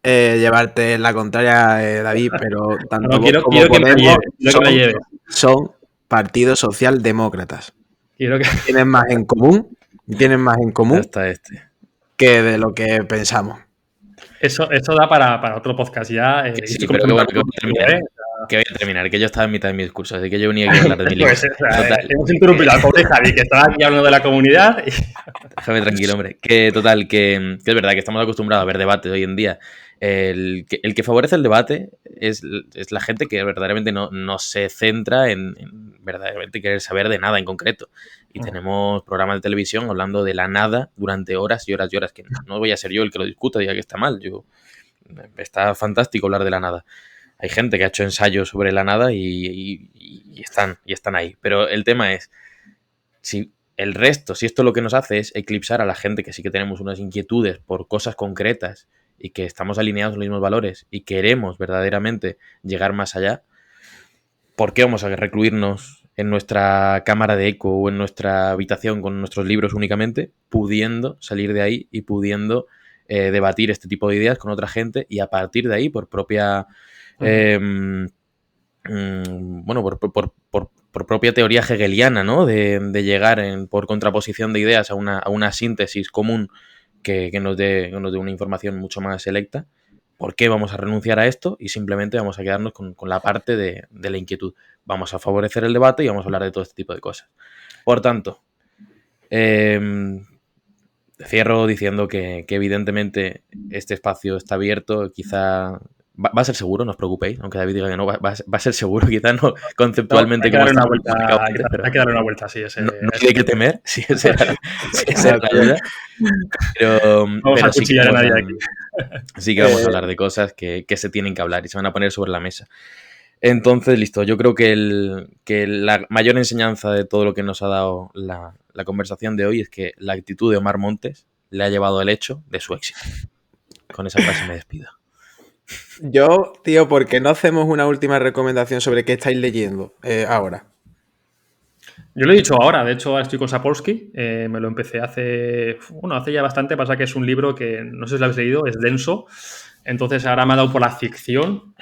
llevarte la contraria, David, pero tanto quiero como Podemos que son partidos socialdemócratas. Quiero que... Tienen más en común Hasta que de lo que pensamos. Eso da para otro podcast ya. Sí, pero bueno, que voy a terminar, que yo estaba en mitad de mi discurso, así que yo venía aquí a hablar de mi libro. Hemos interrumpido al pobre Javi, que estaba aquí hablando de la comunidad. Déjame tranquilo, hombre. Que total, que es verdad que estamos acostumbrados a ver debates hoy en día. El que favorece el debate es la gente que verdaderamente no se centra en verdaderamente querer saber de nada en concreto. Y tenemos programas de televisión hablando de la nada durante horas y horas y horas, que no voy a ser yo el que lo discuta, diga que está mal. Está fantástico hablar de la nada. Hay gente que ha hecho ensayos sobre la nada y están ahí. Pero el tema es, si esto lo que nos hace es eclipsar a la gente que sí que tenemos unas inquietudes por cosas concretas y que estamos alineados en los mismos valores y queremos verdaderamente llegar más allá, ¿por qué vamos a recluirnos en nuestra cámara de eco o en nuestra habitación con nuestros libros únicamente, pudiendo salir de ahí y pudiendo debatir este tipo de ideas con otra gente y a partir de ahí, por propia por propia teoría hegeliana, ¿no? De llegar por contraposición de ideas a una síntesis común que nos dé una información mucho más selecta? ¿Por qué vamos a renunciar a esto y simplemente vamos a quedarnos con la parte de la inquietud? Vamos a favorecer el debate y vamos a hablar de todo este tipo de cosas. Por tanto, cierro diciendo que evidentemente este espacio está abierto, quizá... Va a ser seguro, no os preocupéis, aunque David diga que no, va a ser seguro, quizá no conceptualmente. Hay que darle una vuelta, sí. No hay que temer, si esa es la duda. Pero sí que vamos sí que vamos a hablar de cosas que se tienen que hablar y se van a poner sobre la mesa. Entonces, listo, yo creo que la mayor enseñanza de todo lo que nos ha dado la conversación de hoy es que la actitud de Omar Montes le ha llevado al hecho de su éxito. Con esa frase me despido. Yo, tío, ¿por qué no hacemos una última recomendación sobre qué estáis leyendo ahora? Yo lo he dicho ahora, de hecho ahora estoy con Sapolsky, me lo empecé hace ya bastante, pasa que es un libro que no sé si lo habéis leído, es denso, entonces ahora me ha dado por la ficción,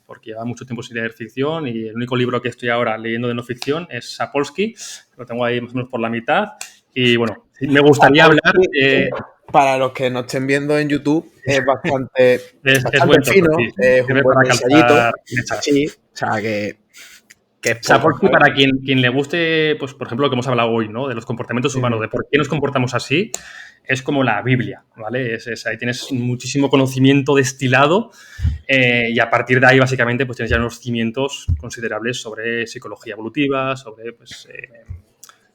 porque lleva mucho tiempo sin leer ficción y el único libro que estoy ahora leyendo de no ficción es Sapolsky, lo tengo ahí más o menos por la mitad y bueno, me gustaría hablar... Para los que nos estén viendo en YouTube, es bastante, es buen fino, sí. es un buen ensayito. Sí, o sea, que Sapolsky, para quien le guste, pues por ejemplo, lo que hemos hablado hoy, ¿no? De los comportamientos humanos, de por qué nos comportamos así, es como la Biblia, ¿vale? Ahí tienes muchísimo conocimiento destilado y a partir de ahí, básicamente, pues tienes ya unos cimientos considerables sobre psicología evolutiva, sobre, pues...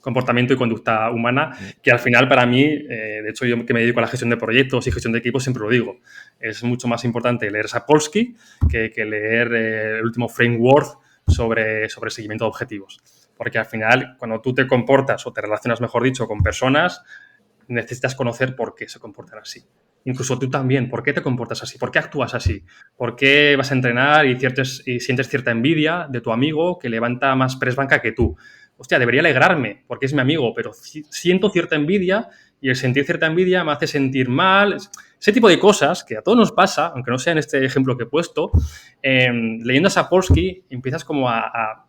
comportamiento y conducta humana, que al final para mí, de hecho yo que me dedico a la gestión de proyectos y gestión de equipos siempre lo digo, es mucho más importante leer Sapolsky que leer el último framework sobre seguimiento de objetivos. Porque al final, cuando tú te comportas o te relacionas, mejor dicho, con personas, necesitas conocer por qué se comportan así. incluso tú también, ¿por qué te comportas así? ¿Por qué actúas así? ¿Por qué vas a entrenar y sientes cierta envidia de tu amigo que levanta más press banca que tú? Hostia, debería alegrarme porque es mi amigo, pero siento cierta envidia y el sentir cierta envidia me hace sentir mal. Ese tipo de cosas que a todos nos pasa, aunque no sea en este ejemplo que he puesto, leyendo a Sapolsky empiezas como a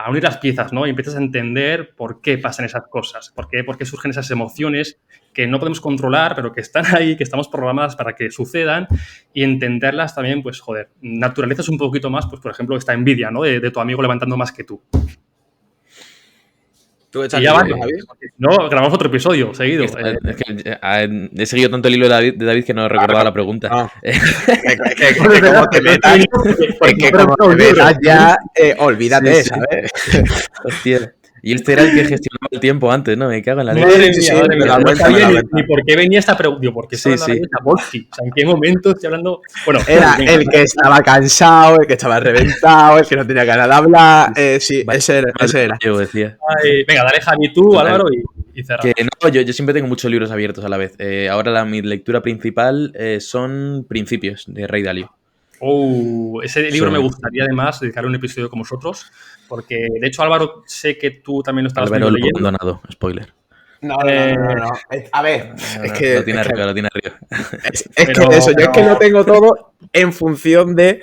unir las piezas, ¿no? Y empiezas a entender por qué pasan esas cosas, por qué surgen esas emociones que no podemos controlar, pero que están ahí, que estamos programadas para que sucedan, y entenderlas también, pues, joder, naturalizas un poquito más, pues, por ejemplo, esta envidia, ¿no? De tu amigo levantando más que tú. ¿Tú echas Y ya va, libros, Javi? no, grabamos otro episodio seguido. Es que he seguido tanto el hilo de David que no recordaba la pregunta. No. Es que como te metas, es que como te metas ya, olvídate, Sí, sí. ¿sabes? Hostia. Y este era el que gestionaba el tiempo antes, ¿no? Me cago en la leche. Madre Sí, mía, sí, madre me mía. da No cuenta, sabía me da ni cuenta. por qué venía esta pregunta. Digo, ¿por qué estoy Sí, hablando sí. de Sapolsky? O sea, ¿en qué momento estoy hablando? Bueno, Era venga, el que estaba cansado, el que estaba reventado, el que no tenía ganas de hablar. Sí, Vale, ese era. Yo decía. venga, dale Javi tú, Total. Álvaro, y cerramos. Que no, yo siempre tengo muchos libros abiertos a la vez. Ahora mi lectura principal son Principios, de Ray Dalio. Ese libro Sí. me gustaría además dedicarle un episodio con vosotros, porque de hecho, Álvaro, sé que tú también lo estabas Álvaro medio lo leyendo. abandonado, spoiler. No. A ver, No, es no, que. lo tiene arriba, lo tiene arriba. Es Pero- que eso, yo es que lo tengo todo en función de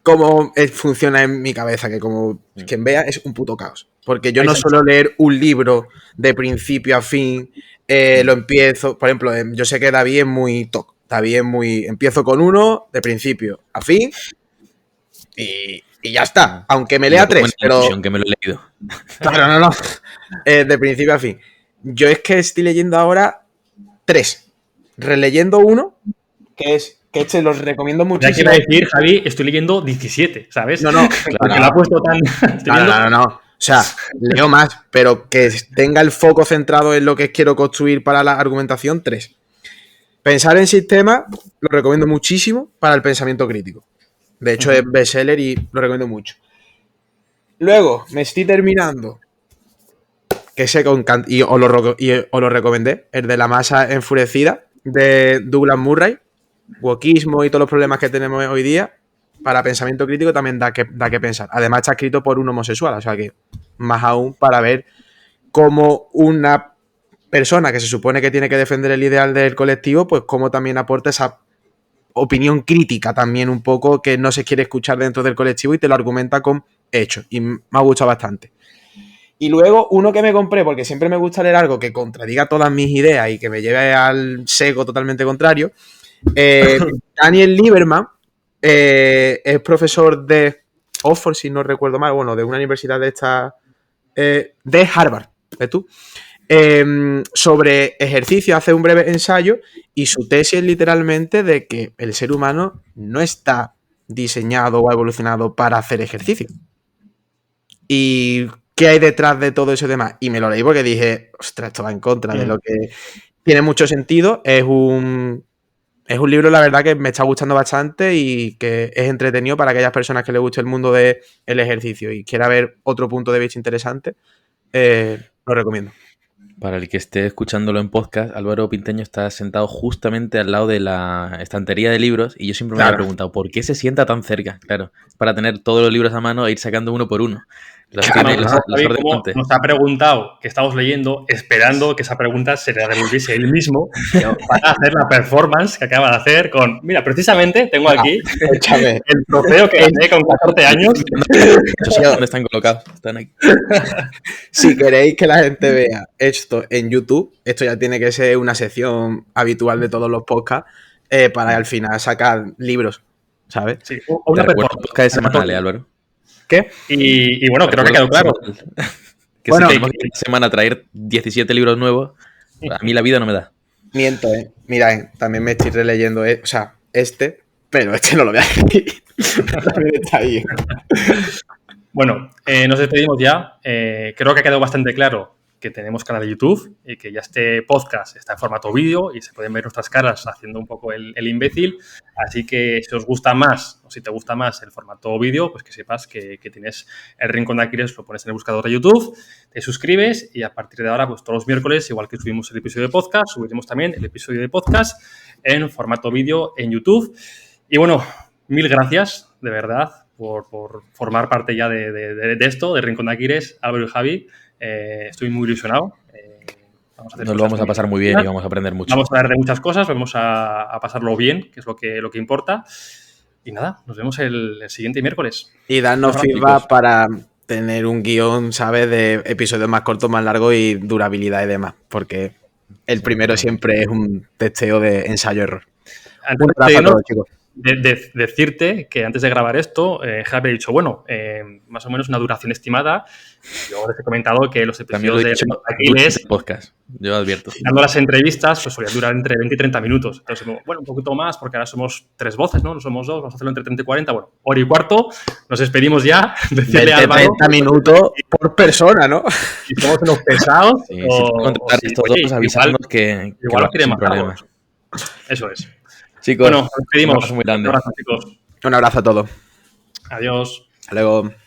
cómo funciona en mi cabeza, que como quien vea es un puto caos. Porque yo no suelo leer un libro de principio a fin, lo empiezo, por ejemplo, yo sé que David es muy TOC, David es muy, empiezo con uno de principio a fin y ya está, aunque me lea tres, pero... Que me lo he leído. Claro, no. De principio a fin. Yo es que estoy leyendo ahora 3, releyendo uno, que este los recomiendo Ya muchísimo. quiero decir, Javi, estoy leyendo 17, ¿sabes? No, Porque lo ha puesto tan... No. O sea, leo más, pero que tenga el foco centrado en lo que quiero construir para la argumentación, 3. Pensar en sistema lo recomiendo muchísimo para el pensamiento crítico. De hecho, es bestseller y lo recomiendo mucho. Luego, me estoy terminando, que sé y os lo recomendé, el de La masa enfurecida, de Douglas Murray. Wokismo y todos los problemas que tenemos hoy día, para pensamiento crítico también da que pensar. Además está escrito por un homosexual, o sea que más aún para ver cómo una persona que se supone que tiene que defender el ideal del colectivo, pues cómo también aporta esa opinión crítica también un poco que no se quiere escuchar dentro del colectivo y te lo argumenta con hechos. Y me ha gustado bastante. Y luego uno que me compré, porque siempre me gusta leer algo que contradiga todas mis ideas y que me lleve al sesgo totalmente contrario. Daniel Lieberman es profesor de Oxford, si no recuerdo mal, bueno, de una universidad de esta, de Harvard, ¿ves tú? Sobre ejercicio, hace un breve ensayo y su tesis es literalmente de que el ser humano no está diseñado o evolucionado para hacer ejercicio. ¿Y qué hay detrás de todo eso y demás? Y me lo leí porque dije, ostras, esto va en contra de lo que tiene mucho sentido. Es un libro, la verdad, que me está gustando bastante y que es entretenido para aquellas personas que les guste el mundo del ejercicio y quiera ver otro punto de vista interesante. Lo recomiendo. Para el que esté escuchándolo en podcast, Álvaro Pinteño está sentado justamente al lado de la estantería de libros y yo siempre me había preguntado ¿por qué se sienta tan cerca? Claro, para tener todos los libros a mano e ir sacando uno por uno. Los nos ha preguntado qué estamos leyendo, esperando que esa pregunta se le devolviese él mismo para hacer la performance que acaba de hacer con... Mira, precisamente tengo aquí el trofeo que gané con 14 años. ¿Dónde están colocados? Están aquí. Si queréis que la gente vea esto en YouTube, esto ya tiene que ser una sección habitual de todos los podcasts para al final sacar libros, ¿sabes? Sí, una podcast semanal, Álvaro. ¿Qué? Y bueno, creo que ha quedado claro. Que bueno, si tenemos que esta semana traer 17 libros nuevos, a mí la vida no me da. Miento, Mira, también me estoy releyendo, o sea, pero no lo voy a escribir. También está ahí. Bueno, nos despedimos ya. Creo que ha quedado bastante claro que tenemos canal de YouTube y que ya este podcast está en formato vídeo y se pueden ver nuestras caras haciendo un poco el imbécil. Así que si os gusta más o si te gusta más el formato vídeo, pues que sepas que tienes el Rincón de Aquiles, lo pones en el buscador de YouTube, te suscribes y a partir de ahora, pues todos los miércoles, igual que subimos el episodio de podcast, subiremos también el episodio de podcast en formato vídeo en YouTube. Y bueno, mil gracias, de verdad, por formar parte ya de esto, de Rincón de Aquiles, Álvaro y Javi. Estoy muy ilusionado. Nos lo vamos a pasar muy bien y vamos a aprender mucho. Vamos a hablar de muchas cosas, vamos a pasarlo bien, que es lo que importa. Y nada, nos vemos el siguiente miércoles. Y darnos feedback para tener un guión, ¿sabes? De episodios más cortos, más largos y durabilidad y demás. Porque el primero siempre es un testeo de ensayo-error. Un abrazo a todos, chicos. Decirte que antes de grabar esto, Javi ha dicho, bueno, más o menos una duración estimada. Yo les he comentado que los episodios de Aquiles, podcast, yo advierto. Dando las entrevistas, pues solían durar entre 20 y 30 minutos. Entonces, bueno, un poquito más, porque ahora somos 3 voces, ¿no? No somos 2, vamos a hacerlo entre 30 y 40. Bueno, hora y cuarto, nos despedimos ya. Decirle a Álvaro, 30 minutos por persona, ¿no? Si somos unos pesados. Sí, si estos dos avisarnos que igual quiere matarnos. Eso es. Chicos, bueno, nos despedimos. Un abrazo muy grande. Un abrazo, chicos. Un abrazo a todos. Adiós. Hasta luego.